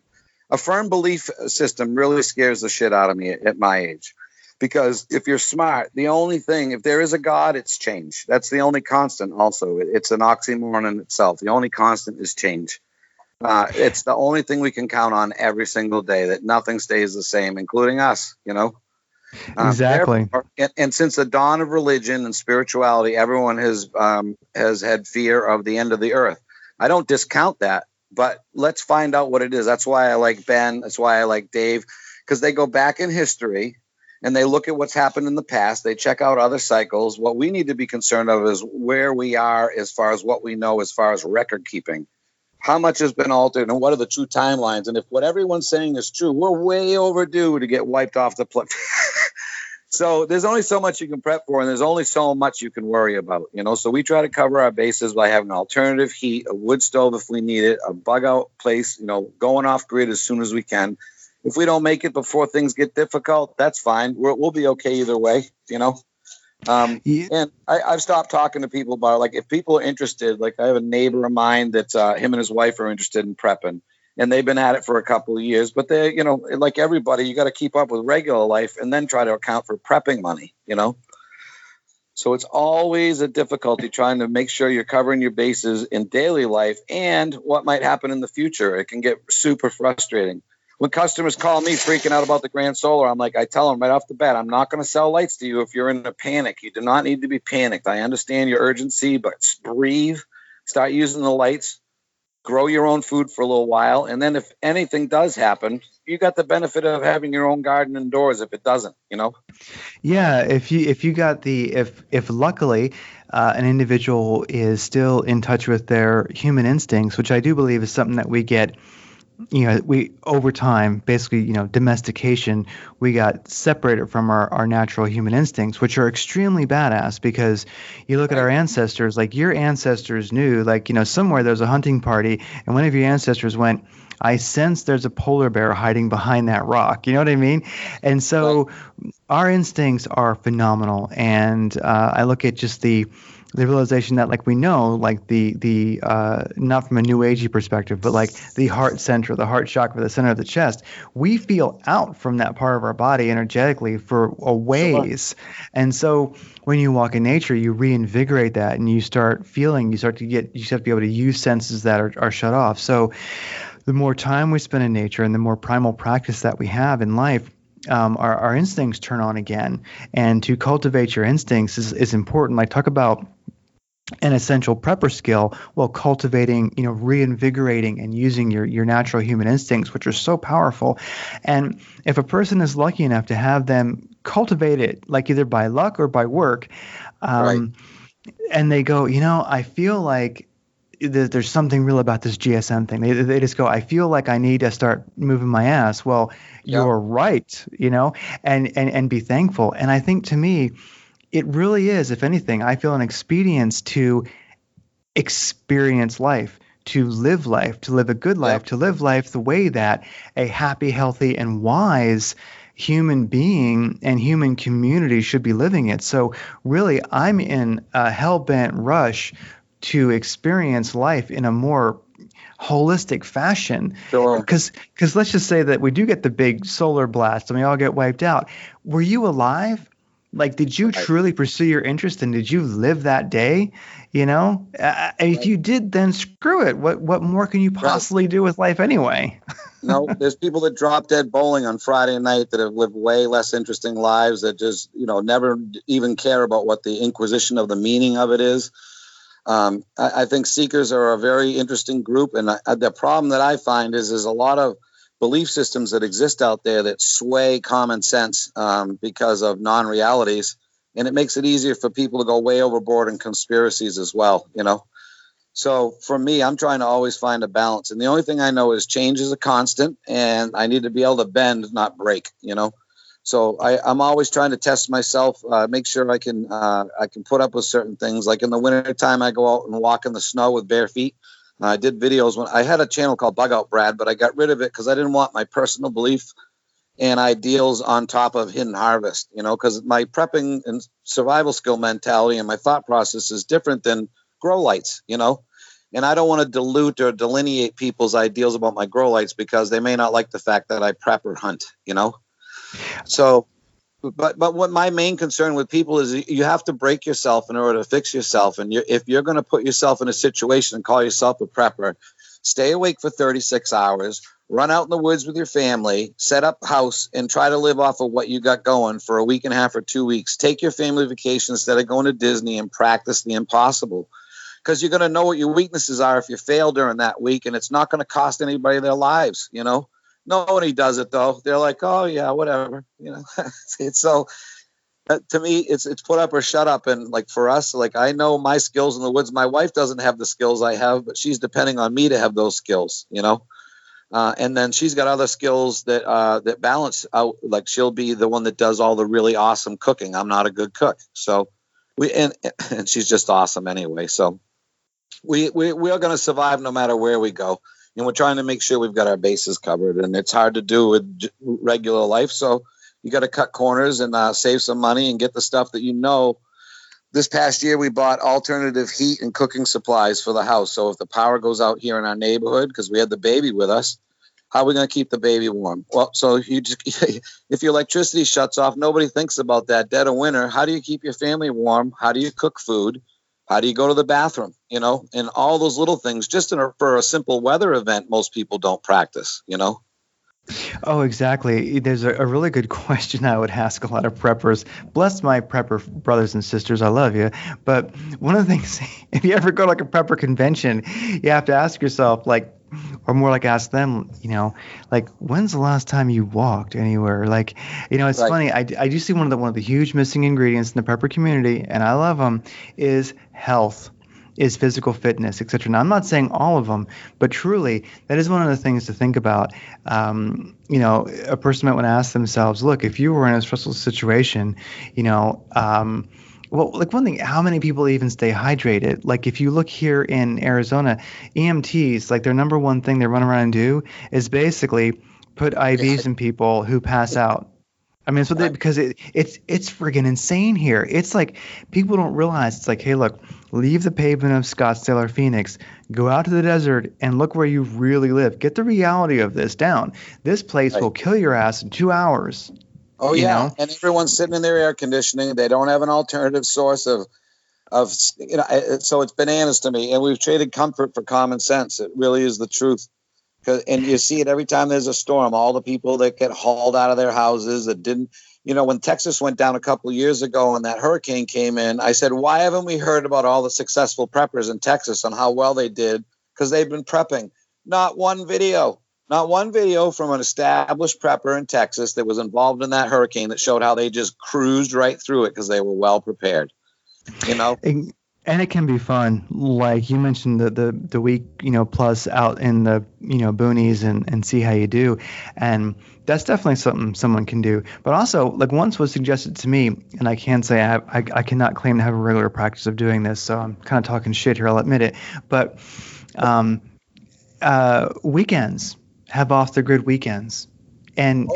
A firm belief system really scares the shit out of me at my age. Because if you're smart, the only thing, if there is a God, it's change. That's the only constant also. It's an oxymoron in itself. The only constant is change. It's the only thing we can count on every single day, that nothing stays the same, including us, Exactly. And since the dawn of religion and spirituality, everyone has had fear of the end of the earth. I don't discount that, but let's find out what it is. That's why I like Ben. That's why I like Dave, because they go back in history and they look at what's happened in the past. They check out other cycles. What we need to be concerned of is where we are as far as what we know as far as record keeping. How much has been altered and what are the true timelines? And if what everyone's saying is true, we're way overdue to get wiped off the planet. So there's only so much you can prep for, and there's only so much you can worry about, So we try to cover our bases by having alternative heat, a wood stove if we need it, a bug out place, going off grid as soon as we can. If we don't make it before things get difficult, that's fine. We'll be okay either way, Yeah. And I've stopped talking to people about it. Like if people are interested, like I have a neighbor of mine that him and his wife are interested in prepping. And they've been at it for a couple of years, but they, like everybody, you got to keep up with regular life and then try to account for prepping money, So it's always a difficulty trying to make sure you're covering your bases in daily life and what might happen in the future. It can get super frustrating. When customers call me freaking out about the Grand Solar, I'm like, I tell them right off the bat, I'm not going to sell lights to you if you're in a panic. You do not need to be panicked. I understand your urgency, but breathe, start using the lights. Grow your own food for a little while, and then if anything does happen, you got the benefit of having your own garden indoors. If it doesn't, Yeah, if luckily an individual is still in touch with their human instincts, which I do believe is something that we get. We over time, basically, domestication, we got separated from our natural human instincts, which are extremely badass because you look at our ancestors, like your ancestors knew, like, somewhere there's a hunting party and one of your ancestors went, I sense there's a polar bear hiding behind that rock. You know what I mean? And so our instincts are phenomenal. And I look at just the realization that, like, we know, like the not from a new agey perspective, but like the heart center, the heart chakra, the center of the chest, we feel out from that part of our body energetically for a ways. And so when you walk in nature, you reinvigorate that and you start feeling, you start to be able to use senses that are shut off. So the more time we spend in nature and the more primal practice that we have in life, our instincts turn on again. And to cultivate your instincts is important. Like, talk about an essential prepper skill, while cultivating, reinvigorating and using your natural human instincts, which are so powerful. And if a person is lucky enough to have them cultivated, like either by luck or by work, and they go, I feel like there's something real about this GSM thing. They just go, I feel like I need to start moving my ass. Well, you're right, and be thankful. And I think, to me, it really is, if anything, I feel an expedience to experience life, to live a good life, to live life the way that a happy, healthy, and wise human being and human community should be living it. So really, I'm in a hell-bent rush to experience life in a more holistic fashion. Sure. Because let's just say that we do get the big solar blast and we all get wiped out. Were you alive? Like, did you truly pursue your interest, and did you live that day? If you did, then screw it. What more can you possibly do with life anyway? No, there's people that drop dead bowling on Friday night that have lived way less interesting lives that just, never even care about what the inquisition of the meaning of it is. I think seekers are a very interesting group. And the problem that I find is a lot of belief systems that exist out there that sway common sense because of non-realities. And it makes it easier for people to go way overboard in conspiracies as well, So for me, I'm trying to always find a balance. And the only thing I know is change is a constant, and I need to be able to bend, not break, So I'm always trying to test myself, make sure I can put up with certain things. Like in the wintertime, I go out and walk in the snow with bare feet. I did videos when I had a channel called Bug Out Brad, but I got rid of it because I didn't want my personal belief and ideals on top of Hidden Harvest, because my prepping and survival skill mentality and my thought process is different than grow lights, and I don't want to dilute or delineate people's ideals about my grow lights because they may not like the fact that I prep or hunt, So, but what my main concern with people is you have to break yourself in order to fix yourself. And if you're going to put yourself in a situation and call yourself a prepper, stay awake for 36 hours, run out in the woods with your family, set up house, and try to live off of what you got going for a week and a half or 2 weeks. Take your family vacation instead of going to Disney and practice the impossible. Because you're going to know what your weaknesses are if you fail during that week, and it's not going to cost anybody their lives, Nobody does it though. They're like, oh yeah, whatever. It's so to me, it's put up or shut up. And like for us, like I know my skills in the woods. My wife doesn't have the skills I have, but she's depending on me to have those skills. And then she's got other skills that balance out. Like she'll be the one that does all the really awesome cooking. I'm not a good cook, so and she's just awesome anyway. So we are going to survive no matter where we go, and we're trying to make sure we've got our bases covered. And it's hard to do with regular life, so you got to cut corners and save some money and get the stuff that. This past year, we bought alternative heat and cooking supplies for the house. So if the power goes out here in our neighborhood, because we had the baby with us, how are we going to keep the baby warm? Well, so if your electricity shuts off, nobody thinks about that dead of winter. How do you keep your family warm? How do you cook food? How do you go to the bathroom? And all those little things just for a simple weather event, most people don't practice, Oh, exactly. There's a really good question I would ask a lot of preppers. Bless my prepper brothers and sisters. I love you. But one of the things, if you ever go to like a prepper convention, you have to ask yourself, like, or more like ask them, like, when's the last time you walked anywhere? Like, it's Right. funny. I do see one of the huge missing ingredients in the prepper community, and I love them, is health. Is physical fitness, etc. Now, I'm not saying all of them, but truly, that is one of the things to think about. A person might want to ask themselves, look, if you were in a stressful situation, well, like one thing, how many people even stay hydrated? Like if you look here in Arizona, EMTs, like their number one thing they run around and do is basically put IVs in people who pass out. I mean, because it's friggin' insane here. It's like people don't realize. It's like, hey, look, leave the pavement of Scottsdale or Phoenix, go out to the desert, and look where you really live. Get the reality of this down. This place will kill your ass in 2 hours. Oh yeah, and everyone's sitting in their air conditioning. They don't have an alternative source of so it's bananas to me. And we've traded comfort for common sense. It really is the truth. And you see it every time there's a storm. All the people that get hauled out of their houses that didn't, when Texas went down a couple of years ago and that hurricane came in, I said, why haven't we heard about all the successful preppers in Texas and how well they did? Because they've been prepping. Not one video from an established prepper in Texas that was involved in that hurricane that showed how they just cruised right through it because they were well prepared. And it can be fun. Like you mentioned the week, plus out in the, boonies and see how you do. And that's definitely something someone can do. But also, like once was suggested to me, and I can say I cannot claim to have a regular practice of doing this, so I'm kind of talking shit here, I'll admit it. But weekends, have off the grid weekends and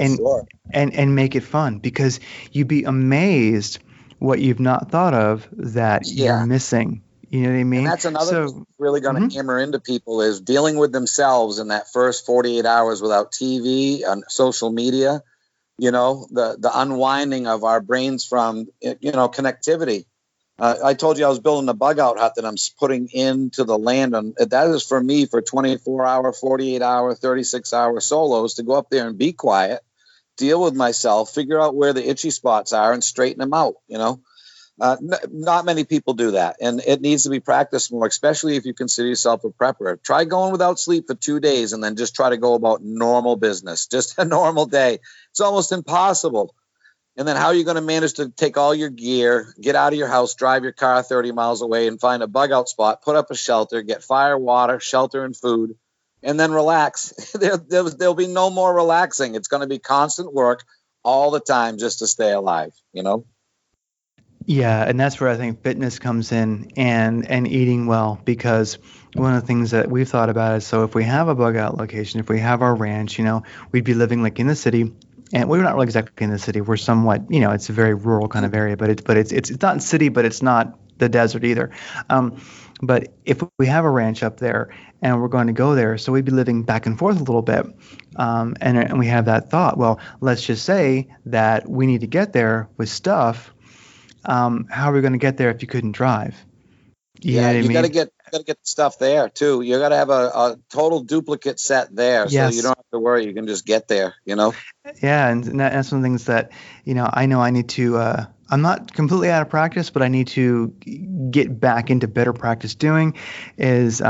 make it fun, because you'd be amazed what you've not thought of that you're missing. You know what I mean? And that's another thing really going to hammer into people is dealing with themselves in that first 48 hours without TV and social media, the unwinding of our brains from, connectivity. I told you I was building a bug out hut that I'm putting into the land. And that is for me for 24-hour, 48-hour, 36-hour solos to go up there and be quiet, deal with myself, figure out where the itchy spots are and straighten them out. Not many people do that. And it needs to be practiced more, especially if you consider yourself a prepper. Try going without sleep for 2 days and then just try to go about normal business, just a normal day. It's almost impossible. And then how are you going to manage to take all your gear, get out of your house, drive your car 30 miles away and find a bug out spot, put up a shelter, get fire, water, shelter, and food, and then relax? There'll be no more relaxing. It's going to be constant work all the time just to stay alive, Yeah, and that's where I think fitness comes in and eating well, because one of the things that we've thought about is, so if we have a bug out location, if we have our ranch, we'd be living like in the city. And we're not really exactly in the city. We're somewhat, it's a very rural kind of area, but it's not city, but it's not the desert either. But if we have a ranch up there and we're going to go there, so we'd be living back and forth a little bit, and we have that thought, well, let's just say that we need to get there with stuff. How are we going to get there if you couldn't drive? You know what I mean? got to get stuff there too. You got to have a total duplicate set there, so you don't have to worry. You can just get there. Yeah, and that's one of the things that I know I need to. I'm not completely out of practice, but I need to get back into better practice doing. Is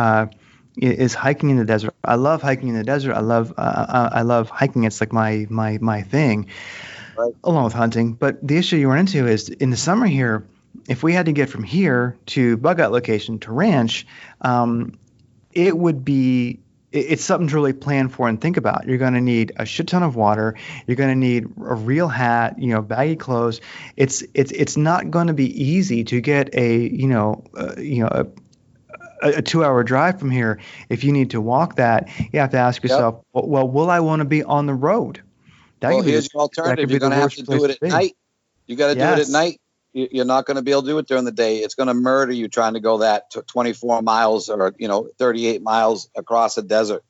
is hiking in the desert. I love hiking in the desert. I love hiking. It's like my thing, Right. along with hunting. But the issue you run into is in the summer here, if we had to get from here to bug out location to ranch, it would be it's something to really plan for and think about. You're going to need a shit ton of water. You're going to need a real hat, baggy clothes. It's not going to be easy to get a 2-hour drive from here. If you need to walk that, you have to ask Yep. yourself, well, will I want to be on the road? Well, here's your alternative. You're going to have to do it at night. You got to do it at night. You're not going to be able to do it during the day. It's going to murder you trying to go that 24 miles or 38 miles across a desert.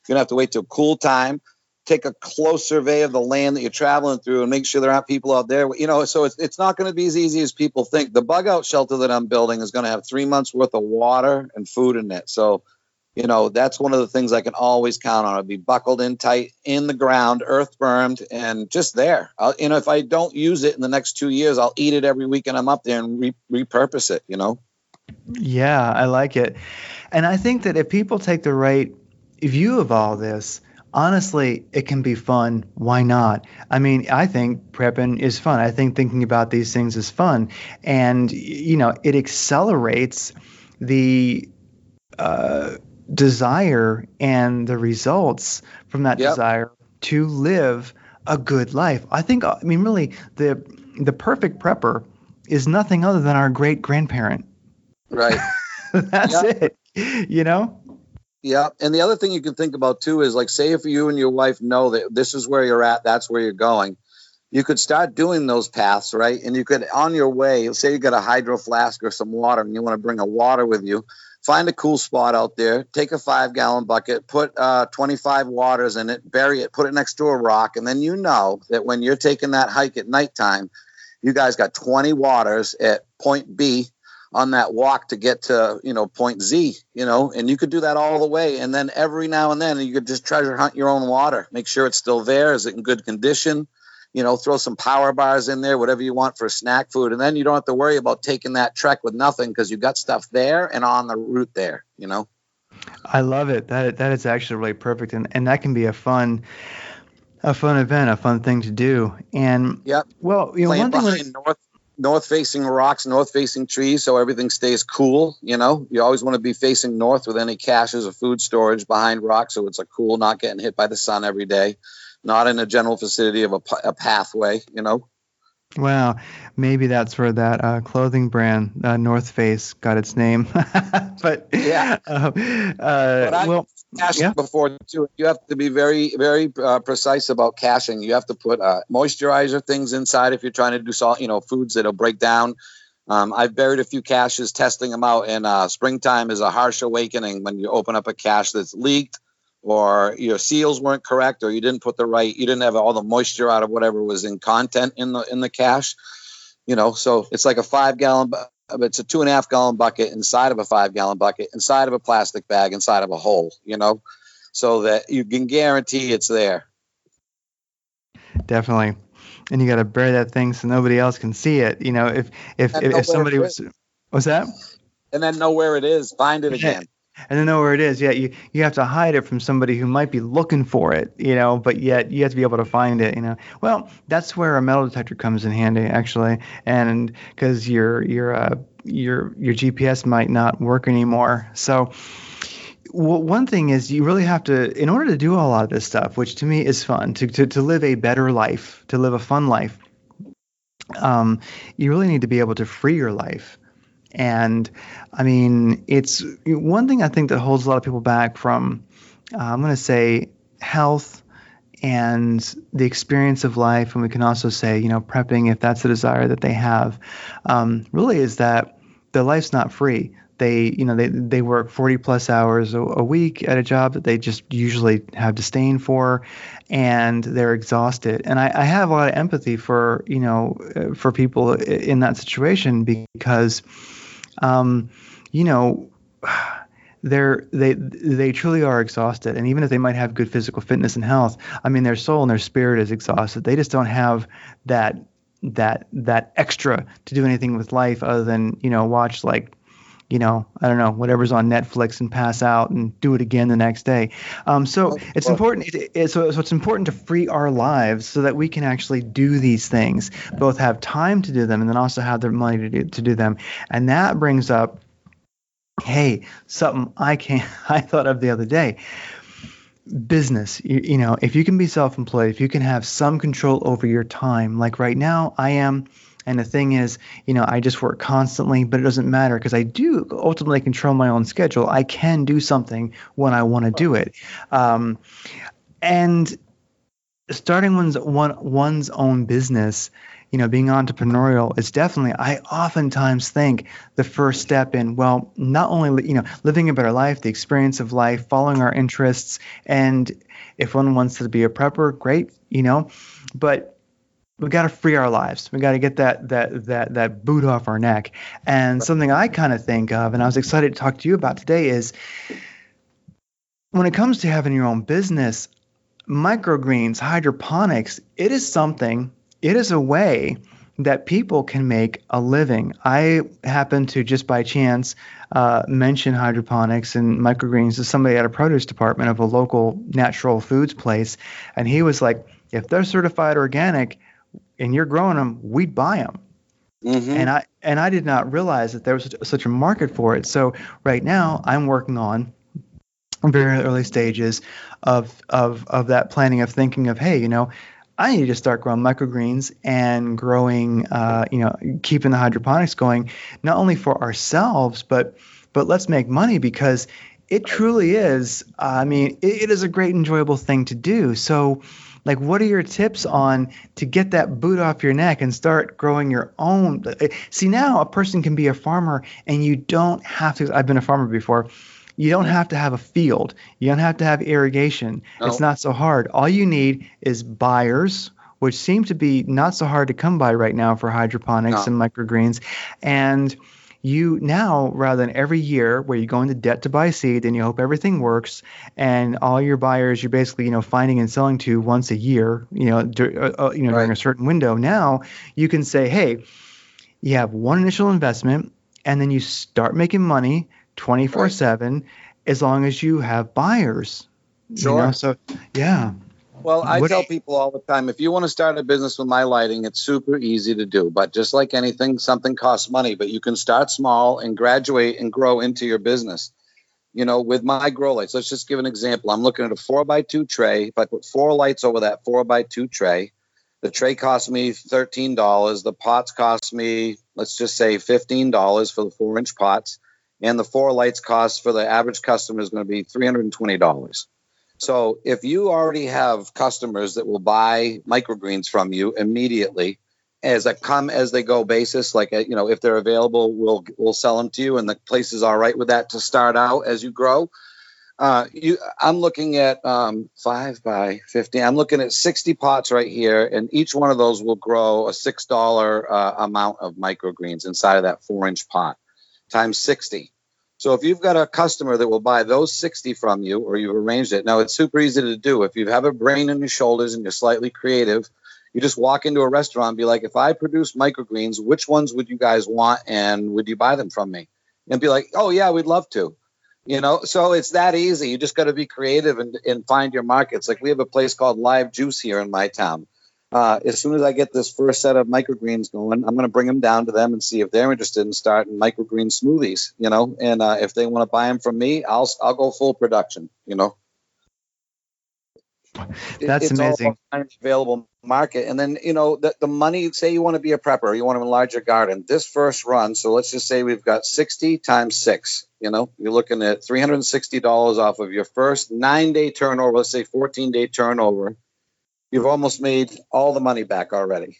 You're going to have to wait till cool time, take a close survey of the land that you're traveling through, and make sure there aren't people out there. So it's not going to be as easy as people think. The bug out shelter that I'm building is going to have 3 months worth of water and food in it. So that's one of the things I can always count on. I'll be buckled in tight in the ground, earth burned, and just there. If I don't use it in the next 2 years, I'll eat it every weekend I'm up there and repurpose it, Yeah, I like it. And I think that if people take the right view of all this, honestly, it can be fun. Why not? I mean, I think prepping is fun. I think thinking about these things is fun. And, it accelerates the desire and the results from that desire to live a good life. Really, the perfect prepper is nothing other than our great grandparent. Right. That's it. Yeah. And the other thing you can think about too is, like, say if you and your wife know that this is where you're at, that's where you're going, you could start doing those paths, right? And you could, on your way, say you got a hydro flask or some water and you want to bring a water with you, find a cool spot out there, take a 5-gallon bucket, put 25 waters in it, bury it, put it next to a rock. And then that when you're taking that hike at nighttime, you guys got 20 waters at point B on that walk to get to, point Z, and you could do that all the way. And then every now and then you could just treasure hunt your own water, make sure it's still there. Is it in good condition? Throw some power bars in there, whatever you want for snack food. And then you don't have to worry about taking that trek with nothing because you've got stuff there and on the route there, I love it. That is actually really perfect. And that can be a fun event, a fun thing to do. And well, one thing north-facing rocks, north-facing trees, so everything stays cool. You always want to be facing north with any caches of food storage behind rocks, so it's cool, not getting hit by the sun every day, not in a general vicinity of a pathway. Wow, maybe that's where that clothing brand North Face got its name. But caching before too. You have to be very, very precise about caching. You have to put moisturizer things inside if you're trying to do salt, foods that'll break down. I've buried a few caches testing them out, and springtime is a harsh awakening when you open up a cache that's leaked, or your seals weren't correct, or you didn't have all the moisture out of whatever was in content in the cache. So it's like a 5-gallon. It's a 2.5-gallon bucket inside of a 5-gallon bucket, inside of a plastic bag, inside of a hole, so that you can guarantee it's there. Definitely. And you got to bury that thing so nobody else can see it. If somebody what's that? And then know where it is, find it again. And then know where it is. Yeah, you have to hide it from somebody who might be looking for it, but yet you have to be able to find it, Well, that's where a metal detector comes in handy, actually, and because your GPS might not work anymore. So one thing is you really have to, in order to do a lot of this stuff, which to me is fun, to live a better life, to live a fun life, you really need to be able to free your life. And I mean, it's one thing I think that holds a lot of people back from, I'm going to say, health and the experience of life. And we can also say, prepping, if that's the desire that they have, really is that their life's not free. They work 40 plus hours a week at a job that they just usually have disdain for, and they're exhausted. And I have a lot of empathy for people in that situation because, they truly are exhausted. And even if they might have good physical fitness and health, I mean, their soul and their spirit is exhausted. They just don't have that extra to do anything with life other than, watch like I don't know, whatever's on Netflix and pass out and do it again the next day. So it's important. So it's important to free our lives so that we can actually do these things, both have time to do them and then also have the money to do them. And that brings up, hey, something I thought of the other day. Business, if you can be self-employed, if you can have some control over your time, like right now I am. And the thing is, I just work constantly, but it doesn't matter because I do ultimately control my own schedule. I can do something when I want to do it. And starting one's own business, being entrepreneurial is definitely, I oftentimes think, the first step in, well, not only, living a better life, the experience of life, following our interests. And if one wants to be a prepper, great, but we got to free our lives. We got to get that boot off our neck. And something I kind of think of, and I was excited to talk to you about today, is when it comes to having your own business, microgreens, hydroponics, it is a way that people can make a living. I happen to, just by chance, mention hydroponics and microgreens to somebody at a produce department of a local natural foods place. And he was like, if they're certified organic and you're growing them, we'd buy them. Mm-hmm. And I did not realize that there was such a market for it. So right now I'm working on very early stages of that planning, of thinking of, hey, I need to start growing microgreens and growing, keeping the hydroponics going, not only for ourselves, but let's make money, because it truly is. It is a great, enjoyable thing to do. So, like, what are your tips on to get that boot off your neck and start growing your own? See, now a person can be a farmer and you don't have to. I've been a farmer before. You don't have to have a field. You don't have to have irrigation. No. It's not so hard. All you need is buyers, which seem to be not so hard to come by right now for hydroponics and microgreens. And you now, rather than every year where you go into debt to buy seed and you hope everything works, and all your buyers you're basically finding and selling to once a year, during a certain window. Now you can say, hey, you have one initial investment, and then you start making money 24/7, as long as you have buyers. Sure. So yeah. Well, I tell people all the time, if you want to start a business with my lighting, it's super easy to do. But just like anything, something costs money. But you can start small and graduate and grow into your business. With my grow lights, let's just give an example. I'm looking at a 4x2 tray. If I put 4 lights over that 4x2 tray, the tray costs me $13. The pots cost me, let's just say, $15 for the 4-inch pots. And the 4 lights cost for the average customer is going to be $320. So if you already have customers that will buy microgreens from you immediately as a come as they go basis, like, if they're available, we'll sell them to you, and the place is all right with that to start out as you grow. I'm looking at 5x50. I'm looking at 60 pots right here, and each one of those will grow a $6 amount of microgreens inside of that 4-inch pot times 60. So if you've got a customer that will buy those 60 from you, or you've arranged it, now it's super easy to do. If you have a brain in your shoulders and you're slightly creative, you just walk into a restaurant and be like, if I produce microgreens, which ones would you guys want, and would you buy them from me? And be like, oh yeah, we'd love to. So it's that easy. You just got to be creative and find your markets. Like, we have a place called Live Juice here in my town. As soon as I get this first set of microgreens going, I'm going to bring them down to them and see if they're interested in starting microgreen smoothies, and if they want to buy them from me, I'll go full production, That's amazing. All available market. And then, the money, say you want to be a prepper, you want to enlarge your garden, this first run. So let's just say we've got 60 times 6, you're looking at $360 off of your first 9-day turnover. Let's say 14-day turnover. You've almost made all the money back already,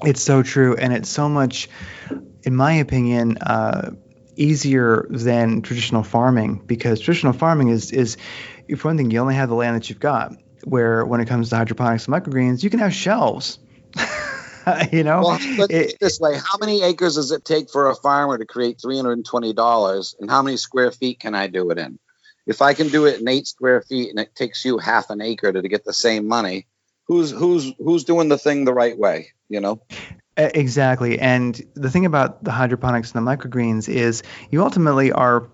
It's so true. And it's so much, in my opinion, easier than traditional farming, because traditional farming is for one thing, you only have the land that you've got, where when it comes to hydroponics and microgreens, you can have shelves. Well, let's put it this way. How many acres does it take for a farmer to create $320, and how many square feet can I do it in? If I can do it in 8 square feet and it takes you half an acre to get the same money, who's doing the thing the right way, Exactly. And the thing about the hydroponics and the microgreens is you ultimately are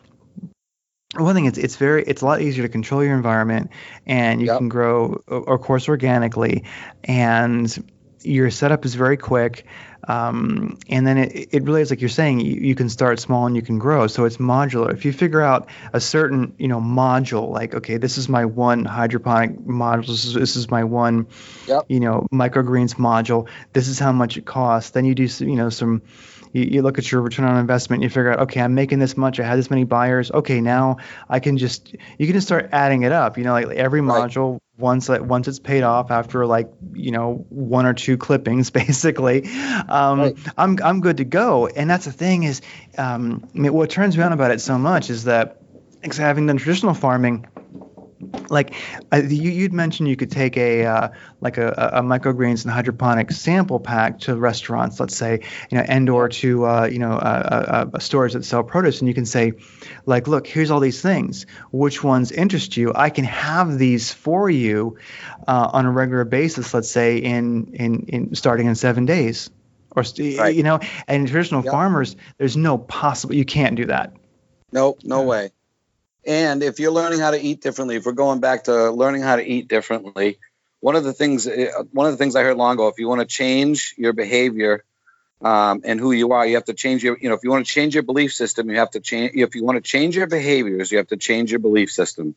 one thing. It's a lot easier to control your environment, and you Yep. can grow, of course, organically, and your setup is very quick. And then it really is like you're saying, you can start small and you can grow. So it's modular. If you figure out a certain, module, like, okay, this is my one hydroponic module, this is my one, Yep. microgreens module. This is how much it costs. Then you do you look at your return on investment and you figure out, okay, I'm making this much. I had this many buyers. Okay, now you can just start adding it up. Like every Right. module, once it's paid off after like, one or two clippings, basically, Right. I'm good to go. And that's the thing is, I mean, what turns me on about it so much is that, because having done traditional farming, like you'd mentioned, you could take a microgreens and hydroponic sample pack to restaurants, let's say, and or to stores that sell produce, and you can say, like, look, here's all these things. Which ones interest you? I can have these for you on a regular basis. Let's say in starting in 7 days, or Right. and traditional Yep. farmers, there's no possible, you can't do that. No, no way. And if you're learning how to eat differently, if we're going back to learning how to eat differently, one of the things I heard long ago, if you want to change your behavior and who you are, you have to change your, if you want to change your belief system, you have to change. If you want to change your behaviors, you have to change your belief system.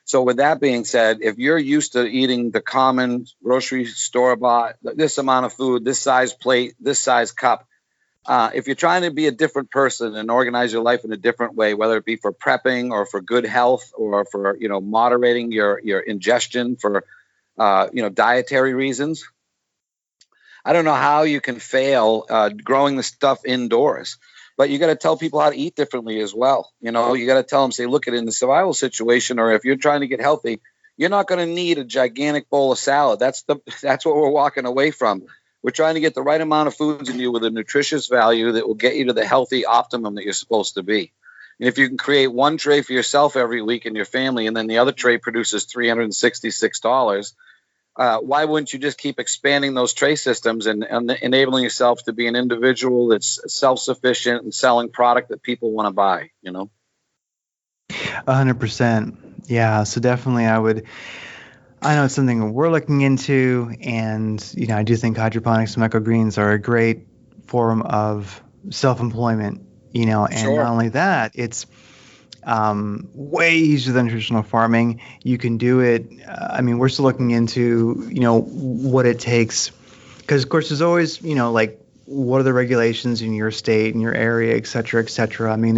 So with that being said, if you're used to eating the common grocery store bought, this amount of food, this size plate, this size cup, if you're trying to be a different person and organize your life in a different way, whether it be for prepping or for good health or for moderating your ingestion for dietary reasons, I don't know how you can fail growing the stuff indoors. But you got to tell people how to eat differently as well. You got to tell them, say, look, in the survival situation, or if you're trying to get healthy, you're not going to need a gigantic bowl of salad. That's what we're walking away from. We're trying to get the right amount of foods in you with a nutritious value that will get you to the healthy optimum that you're supposed to be. And if you can create one tray for yourself every week in your family, and then the other tray produces $366, why wouldn't you just keep expanding those tray systems and enabling yourself to be an individual that's self-sufficient and selling product that people want to buy, 100%. Yeah. So definitely I know it's something we're looking into, and I do think hydroponics and microgreens are a great form of self-employment. And not Sure. only that, it's way easier than traditional farming. You can do it. I mean, we're still looking into what it takes, because of course there's always like, what are the regulations in your state, in your area, et cetera, et cetera. I mean,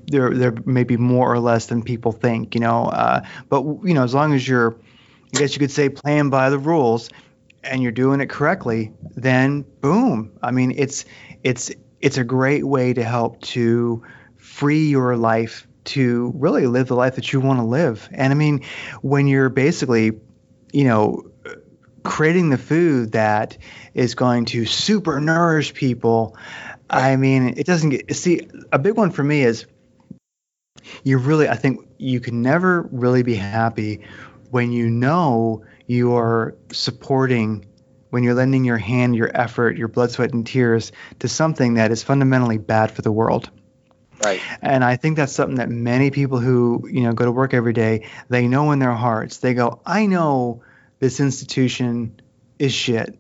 there may be more or less than people think. But as long as you're, I guess you could say, playing by the rules and you're doing it correctly, then boom. I mean, it's a great way to help to free your life to really live the life that you want to live. And I mean, when you're basically, creating the food that is going to super nourish people, I mean, it doesn't get, see, a big one for me is, I think you can never really be happy when you're supporting, when you're lending your hand, your effort, your blood, sweat, and tears to something that is fundamentally bad for the world. Right. And I think that's something that many people who, go to work every day, they know in their hearts. They go, I know this institution is shit.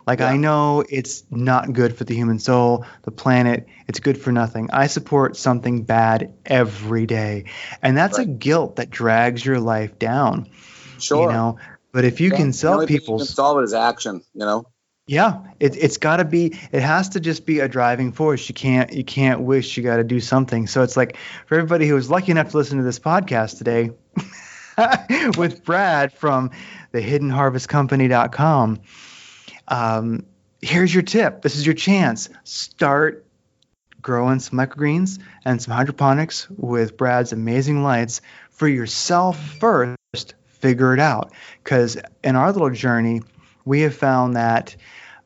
Like, Yeah. I know it's not good for the human soul, the planet. It's good for nothing. I support something bad every day. And that's a Right. guilt that drags your life down, Sure. But if you can The sell only thing you can people's, solve it is action, yeah, it's got to be, it has to just be a driving force. You can't wish, you got to do something. So it's like, for everybody who was lucky enough to listen to this podcast today with Brad from the hiddenharvestcompany.com, here's your tip. This is your chance. Start growing some microgreens and some hydroponics with Brad's amazing lights for yourself first. Figure it out. Because in our little journey, we have found that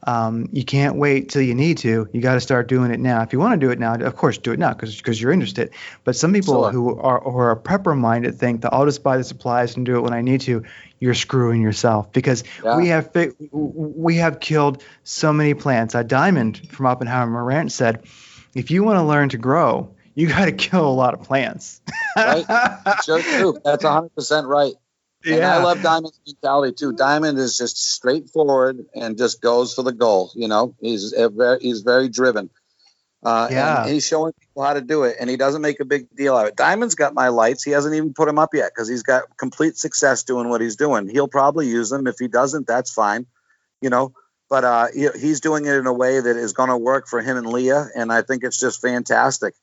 You can't wait till you need to. You got to start doing it now. If you want to do it now, of course, do it now because you're interested. But some people who are prepper minded think that I'll just buy the supplies and do it when I need to. You're screwing yourself because we have killed so many plants. Diamond from Oppenheimer Ranch said, if you want to learn to grow, you got to kill a lot of plants. Right? Sure, true. That's 100% right. And I love Diamond's mentality too. Diamond is just straightforward and just goes for the goal. You know, he's very driven. And he's showing people how to do it, and he doesn't make a big deal out of it. Diamond's got my lights. He hasn't even put them up yet because he's got complete success doing what he's doing. He'll probably use them. If he doesn't, that's fine. You know, but he's doing it in a way that is going to work for him and Leah, and I think it's just fantastic.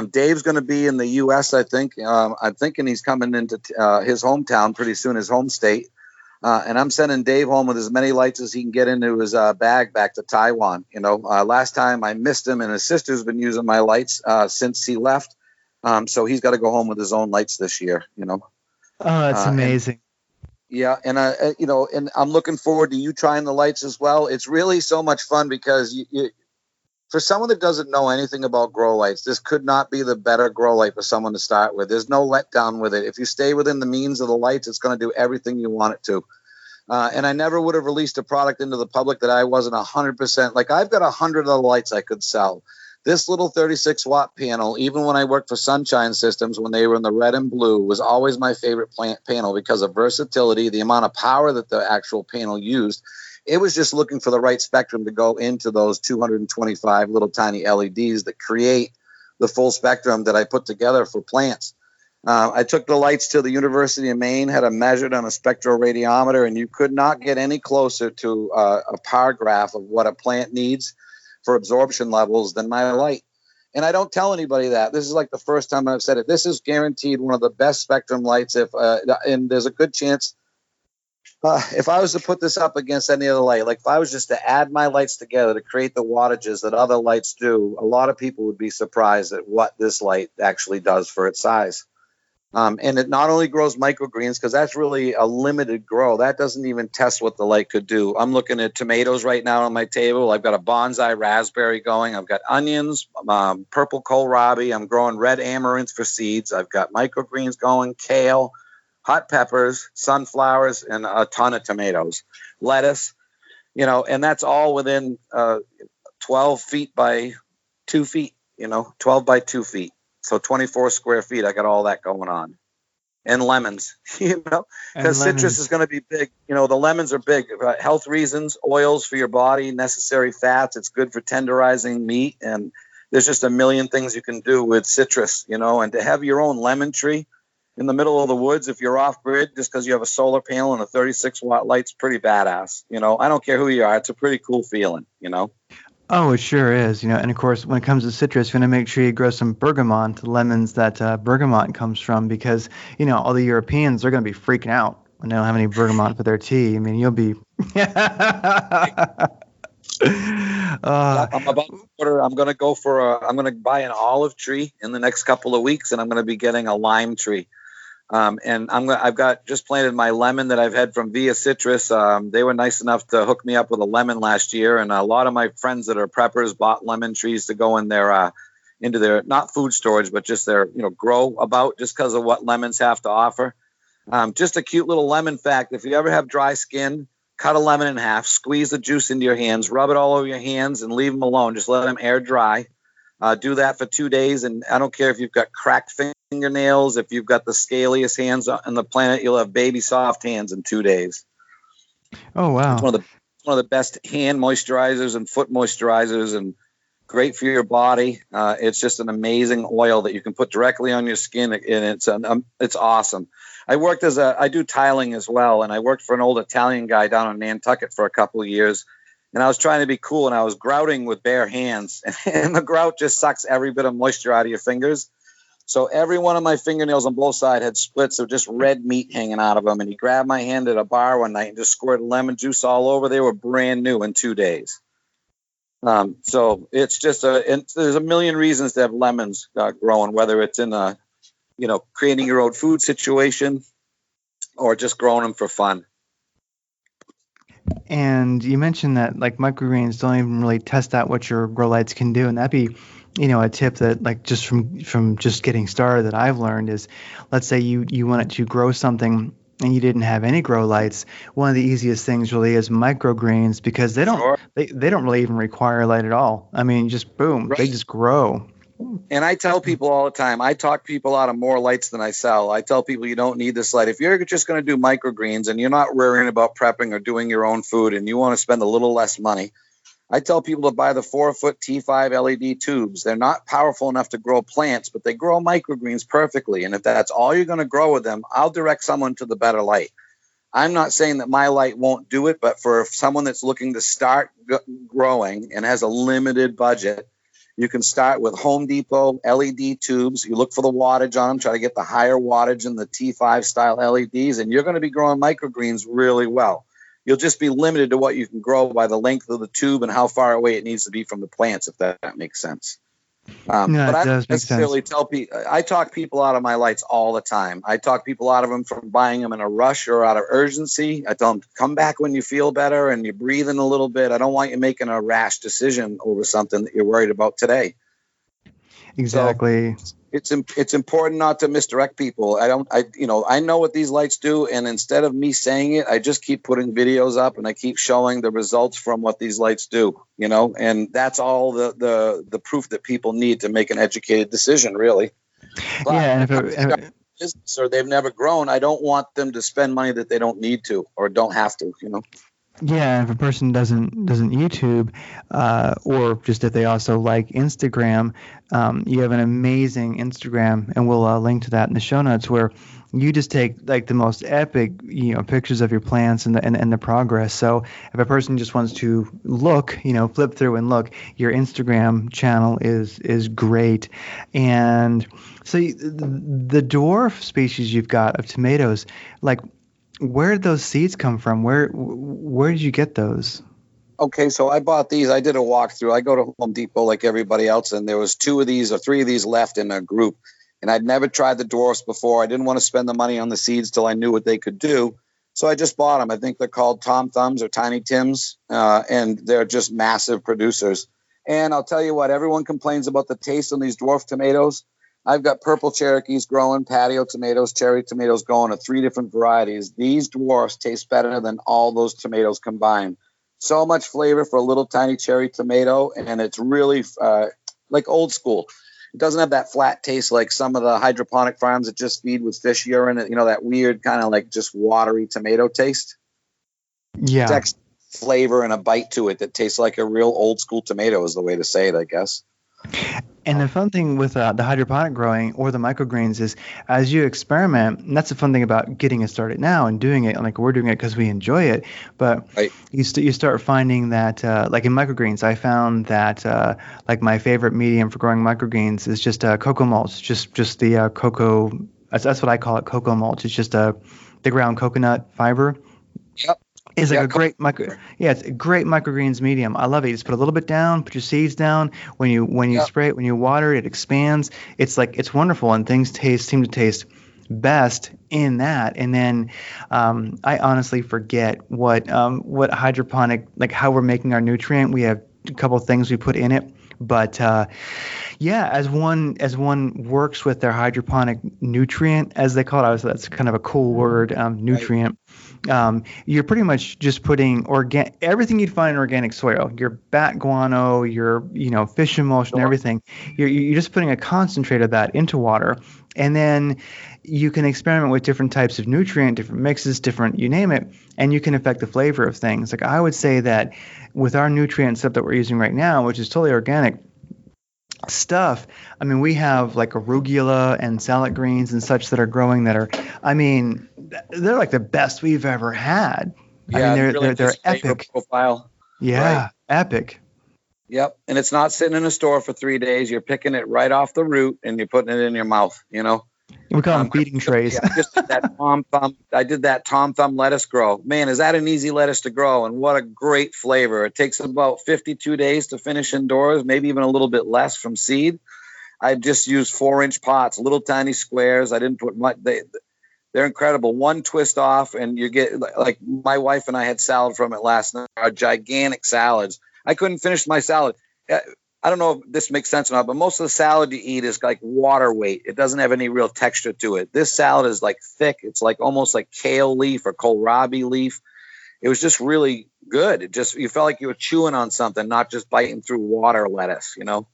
Dave's going to be in the U.S., I think. I'm thinking he's coming into his hometown pretty soon, his home state. And I'm sending Dave home with as many lights as he can get into his bag back to Taiwan. You know, last time I missed him, and his sister's been using my lights since he left. So he's got to go home with his own lights this year, you know. Oh, that's amazing. And I'm looking forward to you trying the lights as well. It's really so much fun because you for someone that doesn't know anything about grow lights, this could not be the better grow light for someone to start with. There's no letdown with it. If you stay within the means of the lights, it's going to do everything you want it to. And I never would have released a product into the public that I wasn't 100%. Like, I've got 100 of the lights I could sell. This little 36-watt panel, even when I worked for Sunshine Systems, when they were in the red and blue, was always my favorite panel because of versatility, the amount of power that the actual panel used. It was just looking for the right spectrum to go into those 225 little tiny LEDs that create the full spectrum that I put together for plants. I took the lights to the University of Maine, had them measured on a spectroradiometer, and you could not get any closer to a par graph of what a plant needs for absorption levels than my light. And I don't tell anybody that. This is like the first time I've said it. This is guaranteed one of the best spectrum lights. And there's a good chance if I was to put this up against any other light, like if I was just to add my lights together to create the wattages that other lights do, a lot of people would be surprised at what this light actually does for its size. And it not only grows microgreens, because that's really a limited grow. That doesn't even test what the light could do. I'm looking at tomatoes right now on my table. I've got a bonsai raspberry going. I've got onions, purple kohlrabi. I'm growing red amaranth for seeds. I've got microgreens going, kale, hot peppers, sunflowers, and a ton of tomatoes, lettuce, and that's all within 12 feet by 2 feet, 12 by 2 feet. So 24 square feet, I got all that going on. And lemons, because citrus is going to be big. The lemons are big. Health reasons, oils for your body, necessary fats. It's good for tenderizing meat. And there's just a million things you can do with citrus, and to have your own lemon tree in the middle of the woods, if you're off grid, just because you have a solar panel and a 36-watt light's pretty badass. I don't care who you are. It's a pretty cool feeling, Oh, it sure is. And of course, when it comes to citrus, you want to make sure you grow some bergamot, the lemons that bergamot comes from, because, all the Europeans, they're going to be freaking out when they don't have any bergamot for their tea. I mean, you'll be... I'm about to order. I'm going to buy an olive tree in the next couple of weeks, and I'm going to be getting a lime tree. And I've got just planted my lemon that I've had from Via Citrus. They were nice enough to hook me up with a lemon last year, and a lot of my friends that are preppers bought lemon trees to go in their into their, not food storage, but just their grow about, just because of what lemons have to offer. Just a cute little lemon fact: if you ever have dry skin, cut a lemon in half, squeeze the juice into your hands, rub it all over your hands, and leave them alone. Just let them air dry. Do that for 2 days, and I don't care if you've got cracked fingernails, if you've got the scaliest hands on the planet, you'll have baby soft hands in 2 days. Oh wow! It's one of the best hand moisturizers and foot moisturizers, and great for your body. It's just an amazing oil that you can put directly on your skin, and it's awesome. I do tiling as well, and I worked for an old Italian guy down in Nantucket for a couple of years. And I was trying to be cool, and I was grouting with bare hands. And the grout just sucks every bit of moisture out of your fingers. So every one of my fingernails on both sides had splits of just red meat hanging out of them. And he grabbed my hand at a bar one night and just squirted lemon juice all over. They were brand new in 2 days. So it's just there's a million reasons to have lemons growing, whether it's in creating your own food situation or just growing them for fun. And you mentioned that like microgreens don't even really test out what your grow lights can do, and that'd be, a tip that like just from just getting started that I've learned is, let's say you wanted to grow something and you didn't have any grow lights. One of the easiest things really is microgreens because Sure. they don't really even require light at all. I mean, just boom, they Right. just grow. And I tell people all the time, I talk people out of more lights than I sell. I tell people you don't need this light. If you're just going to do microgreens and you're not worrying about prepping or doing your own food and you want to spend a little less money, I tell people to buy the 4-foot T5 LED tubes. They're not powerful enough to grow plants, but they grow microgreens perfectly. And if that's all you're going to grow with them, I'll direct someone to the better light. I'm not saying that my light won't do it, but for someone that's looking to start growing and has a limited budget, you can start with Home Depot LED tubes. You look for the wattage on them, try to get the higher wattage in the T5 style LEDs, and you're going to be growing microgreens really well. You'll just be limited to what you can grow by the length of the tube and how far away it needs to be from the plants, if that makes sense. No, But it I does don't make sense. necessarily tell people. I talk people out of my lights all the time. I talk people out of them from buying them in a rush or out of urgency. I tell them, come back when you feel better and you're breathing a little bit. I don't want you making a rash decision over something that you're worried about today. Exactly. So it's important not to misdirect people. I know what these lights do, and instead of me saying it, I just keep putting videos up and I keep showing the results from what these lights do. And that's all the proof that people need to make an educated decision, really. But Yeah, and if it comes to business or they've never grown, I don't want them to spend money that they don't need to or don't have to. Yeah, if a person doesn't YouTube, or just if they also like Instagram, you have an amazing Instagram, and we'll link to that in the show notes, where you just take like the most epic, pictures of your plants and the progress. So if a person just wants to look, flip through and look, your Instagram channel is great. And so the dwarf species you've got of tomatoes, like, where did those seeds come from? Where did you get those? Okay, so I bought these. I did a walkthrough. I go to Home Depot like everybody else, and there was 2 of these or 3 of these left in a group. And I'd never tried the dwarfs before. I didn't want to spend the money on the seeds till I knew what they could do. So I just bought them. I think they're called Tom Thumbs or Tiny Tims, and they're just massive producers. And I'll tell you what, everyone complains about the taste on these dwarf tomatoes. I've got purple Cherokees growing, patio tomatoes, cherry tomatoes going to 3 different varieties. These dwarfs taste better than all those tomatoes combined. So much flavor for a little tiny cherry tomato, and it's really like old school. It doesn't have that flat taste like some of the hydroponic farms that just feed with fish urine, that weird kind of like just watery tomato taste. Yeah. It's actually flavor and a bite to it that tastes like a real old school tomato is the way to say it, I guess. And the fun thing with the hydroponic growing or the microgreens is, as you experiment, and that's the fun thing about getting it started now and doing it. Like, we're doing it because we enjoy it, but Right. you start finding that, like in microgreens, I found that like my favorite medium for growing microgreens is just cocoa mulch, just the cocoa. That's what I call it, cocoa mulch. It's just the ground coconut fiber. Yep. It's like Yeah, a great it's a great microgreens medium. I love it. You just put a little bit down, put your seeds down. When you spray it, when you water it, it expands. It's wonderful, and things seem to taste best in that. And then I honestly forget what hydroponic, like how we're making our nutrient. We have a couple things we put in it, but yeah, as one works with their hydroponic nutrient, as they call it, that's kind of a cool word, nutrient. You're pretty much just putting everything you'd find in organic soil, your bat guano, your fish emulsion, everything. You're just putting a concentrate of that into water, and then you can experiment with different types of nutrient, different mixes, different, you name it, and you can affect the flavor of things. Like, I would say that with our nutrient stuff that we're using right now, which is totally organic stuff, I mean, we have like arugula and salad greens and such that are growing that are, I mean, they're like the best we've ever had. Yeah, I mean, really they're flavor epic. profile. Yeah, Right. epic. Yep. And it's not sitting in a store for 3 days. You're picking it right off the root and you're putting it in your mouth, We call them feeding trays. Yeah, just that Tom Thumb. I did that Tom Thumb lettuce grow. Man, is that an easy lettuce to grow? And what a great flavor. It takes about 52 days to finish indoors, maybe even a little bit less from seed. I just used 4-inch pots, little tiny squares. I didn't put much. They're incredible. One twist off, and you get, like, my wife and I had salad from it last night. Our gigantic salads. I couldn't finish my salad. I don't know if this makes sense or not, but most of the salad you eat is like water weight. It doesn't have any real texture to it. This salad is like thick. It's like almost like kale leaf or kohlrabi leaf. It was just really good. It just, you felt like you were chewing on something, not just biting through water lettuce, you know?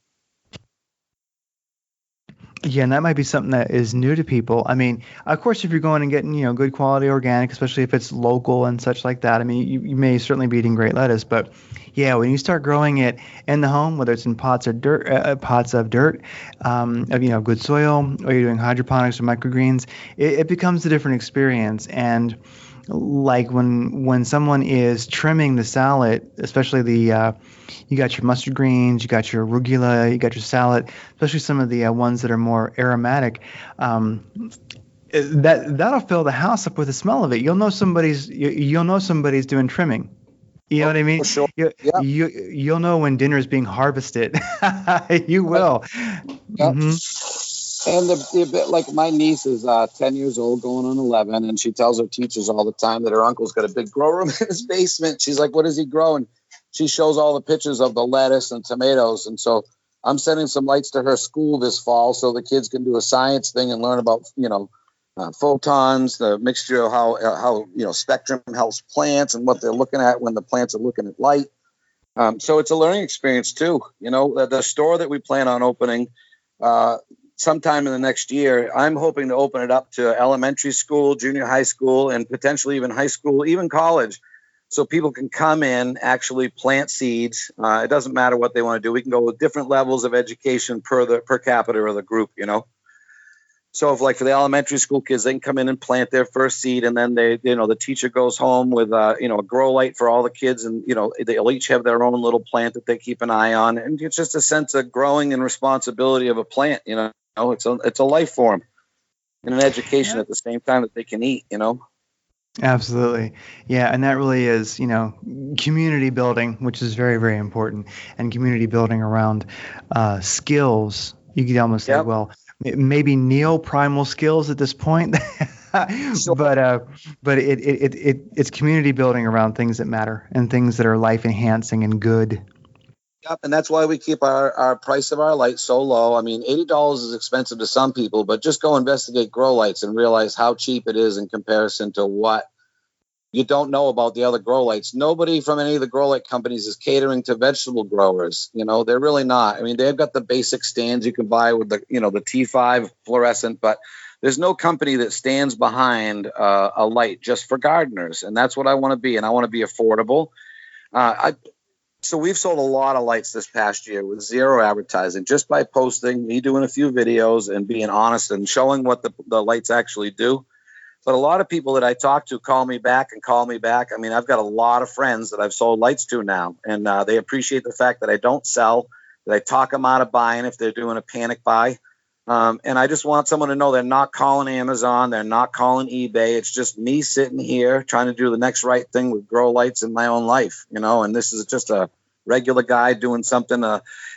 Yeah, and that might be something that is new to people. I mean, of course, if you're going and getting, good quality organic, especially if it's local and such like that, I mean, you may certainly be eating great lettuce, but yeah, when you start growing it in the home, whether it's in pots of dirt, good soil, or you're doing hydroponics or microgreens, it becomes a different experience. And like when someone is trimming the salad, especially you got your mustard greens, you got your arugula, you got your salad, especially some of the ones that are more aromatic. That'll fill the house up with the smell of it. You'll know somebody's doing trimming. You know what I mean? For sure. You'll know when dinner is being harvested. You will. Yep. And like my niece is 10 years old, going on 11, and she tells her teachers all the time that her uncle's got a big grow room in his basement. She's like, "What does he grow?" And she shows all the pictures of the lettuce and tomatoes. And so I'm sending some lights to her school this fall so the kids can do a science thing and learn about, photons, the mixture of how spectrum helps plants and what they're looking at when the plants are looking at light. So it's a learning experience too. The store that we plan on opening sometime in the next year, I'm hoping to open it up to elementary school, junior high school, and potentially even high school, even college. So people can come in, actually plant seeds. It doesn't matter what they want to do. We can go with different levels of education per capita of the group, So if, like, for the elementary school kids, they can come in and plant their first seed, and then the teacher goes home with a grow light for all the kids, and they'll each have their own little plant that they keep an eye on, and it's just a sense of growing and responsibility of a plant. It's a life form and an education at the same time that they can eat. Absolutely. Yeah. And that really is, community building, which is very, very important, and community building around skills. You could almost say, well, maybe Primal Skills at this point, Sure. but it's community building around things that matter and things that are life enhancing and good. Yep, and that's why we keep our price of our lights so low. I mean, $80 is expensive to some people, but just go investigate grow lights and realize how cheap it is in comparison to what you don't know about the other grow lights. Nobody from any of the grow light companies is catering to vegetable growers. They're really not. I mean, they've got the basic stands you can buy with the T5 fluorescent, but there's no company that stands behind a light just for gardeners. And that's what I want to be. And I want to be affordable. So we've sold a lot of lights this past year with zero advertising, just by posting, me doing a few videos and being honest and showing what the lights actually do. But a lot of people that I talk to call me back. I mean, I've got a lot of friends that I've sold lights to now, and they appreciate the fact that I don't sell, that I talk them out of buying if they're doing a panic buy. And I just want someone to know they're not calling Amazon. They're not calling eBay. It's just me sitting here trying to do the next right thing with grow lights in my own life, and this is just a regular guy doing something.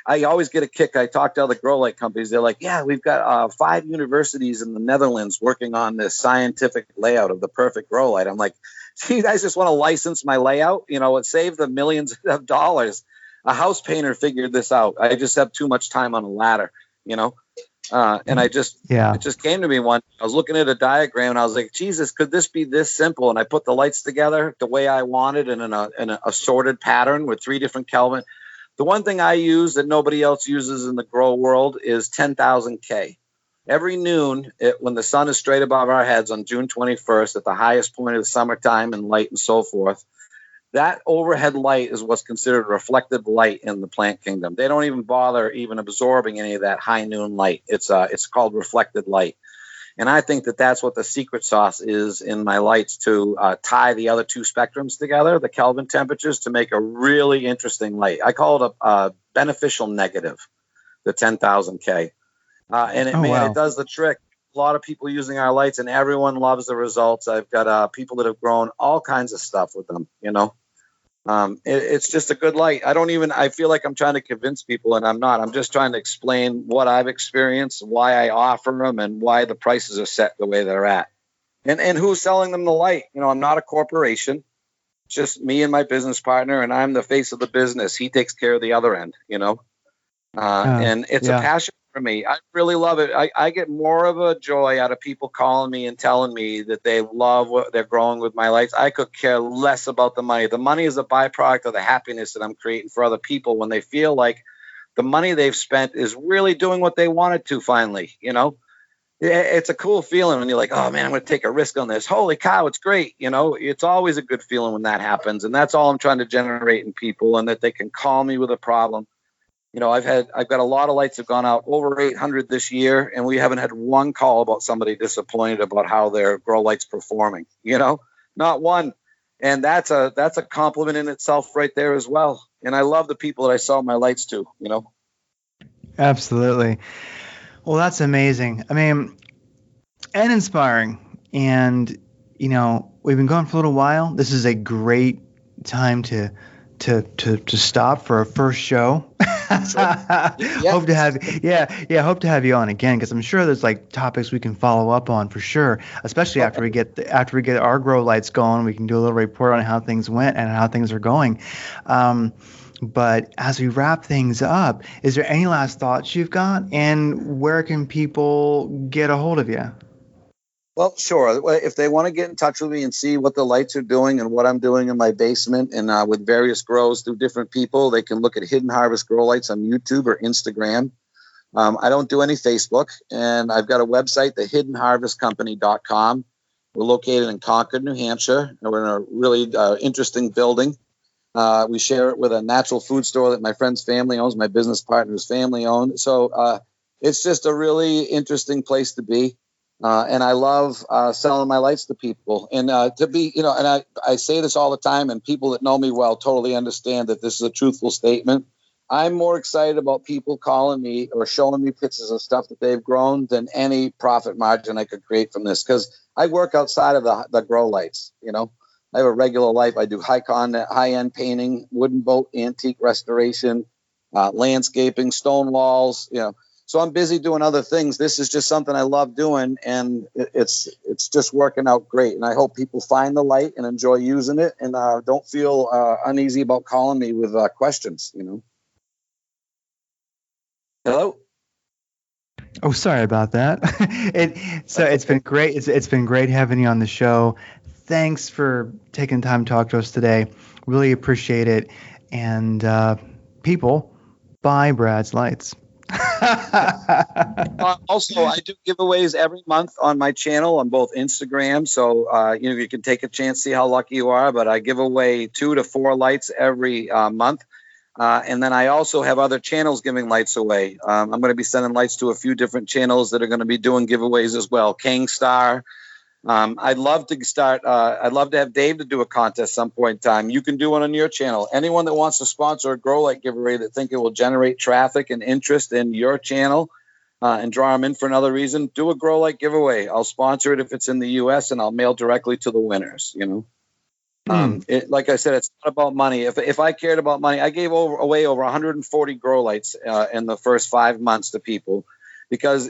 I always get a kick. I talk to other grow light companies. They're like, yeah, we've got 5 universities in the Netherlands working on this scientific layout of the perfect grow light. I'm like, you guys just want to license my layout? It saved them millions of dollars. A house painter figured this out. I just have too much time on a ladder, and it just came to me one. I was looking at a diagram and I was like, Jesus, could this be this simple? And I put the lights together the way I wanted and in a assorted pattern with 3 different Kelvin. The one thing I use that nobody else uses in the grow world is 10,000 K. Every noon, when the sun is straight above our heads on June 21st, at the highest point of the summertime and light and so forth, that overhead light is what's considered reflected light in the plant kingdom. They don't even bother even absorbing any of that high noon light. It's called reflected light. And I think that that's what the secret sauce is in my lights, to tie the other 2 spectrums together, the Kelvin temperatures, to make a really interesting light. I call it a beneficial negative, the 10,000 K. And it does the trick. A lot of people using our lights, and everyone loves the results. I've got people that have grown all kinds of stuff with them, It's just a good light. I feel like I'm trying to convince people, and I'm not. I'm just trying to explain what I've experienced, why I offer them, and why the prices are set the way they're at. And who's selling them the light? I'm not a corporation. It's just me and my business partner, and I'm the face of the business. He takes care of the other end. And it's a passion for me. I really love it. I get more of a joy out of people calling me and telling me that they love what they're growing with my lights. I could care less about the money. The money is a byproduct of the happiness that I'm creating for other people when they feel like the money they've spent is really doing what they wanted to finally. It's a cool feeling when you're like, oh man, I'm going to take a risk on this. Holy cow, it's great. It's always a good feeling when that happens. And that's all I'm trying to generate in people, and that they can call me with a problem. I've got a lot of lights have gone out, over 800 this year, and we haven't had one call about somebody disappointed about how their grow light's performing. Not one. And that's a compliment in itself right there as well. And I love the people that I sell my lights to. Absolutely. Well, that's amazing. I mean, and inspiring. And we've been going for a little while. This is a great time to stop for our first show. Sure. Yeah. Hope to have you on again, because I'm sure there's like topics we can follow up on for sure, especially after we get our grow lights going. We can do a little report on how things went and how things are going. But as we wrap things up, is there any last thoughts you've got, and where can people get a hold of you? Well, sure. If they want to get in touch with me and see what the lights are doing and what I'm doing in my basement and with various grows through different people, they can look at Hidden Harvest Grow Lights on YouTube or Instagram. I don't do any Facebook, and I've got a website, thehiddenharvestcompany.com. We're located in Concord, New Hampshire, and we're in a really interesting building. We share it with a natural food store that my friend's family owns, my business partner's family owns. So it's just a really interesting place to be. And I love selling my lights to people. And and I say this all the time, and people that know me well totally understand that this is a truthful statement. I'm more excited about people calling me or showing me pictures of stuff that they've grown than any profit margin I could create from this, because I work outside of the grow lights. I have a regular life. I do high-end painting, wooden boat, antique restoration, landscaping, stone walls, So I'm busy doing other things. This is just something I love doing, and it's just working out great. And I hope people find the light and enjoy using it, and don't feel uneasy about calling me with questions. Hello. Oh, sorry about that. It's been great. It's been great having you on the show. Thanks for taking time to talk to us today. Really appreciate it. And people, buy Brad's lights. Also, I do giveaways every month on my channel on both Instagram. So, you can take a chance, see how lucky you are. But I give away 2 to 4 lights every month. And then I also have other channels giving lights away. I'm going to be sending lights to a few different channels that are going to be doing giveaways as well. Kingstar. I'd love to have Dave to do a contest some point in time. You can do one on your channel. Anyone that wants to sponsor a grow light giveaway that think it will generate traffic and interest in your channel and draw them in for another reason, do a grow light giveaway. I'll sponsor it if it's in the U.S. and I'll mail directly to the winners. Like I said, it's not about money. If I cared about money, I gave away over 140 grow lights in the first 5 months to people, because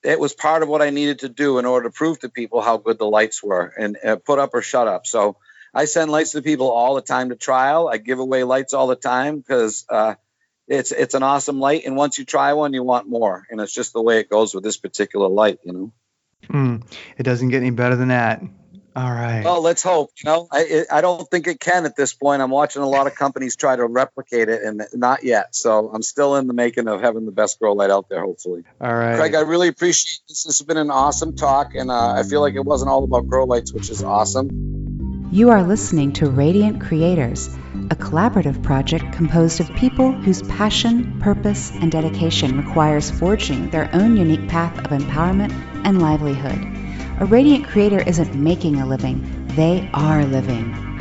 it was part of what I needed to do in order to prove to people how good the lights were, and put up or shut up. So I send lights to people all the time to trial. I give away lights all the time because it's an awesome light. And once you try one, you want more. And it's just the way it goes with this particular light, It doesn't get any better than that. All right. Well, let's hope. I don't think it can at this point. I'm watching a lot of companies try to replicate it, and not yet. So I'm still in the making of having the best grow light out there, hopefully. All right. Craig, I really appreciate this. This has been an awesome talk, and I feel like it wasn't all about grow lights, which is awesome. You are listening to Radiant Creators, a collaborative project composed of people whose passion, purpose, and dedication requires forging their own unique path of empowerment and livelihood. A radiant creator isn't making a living, they are living.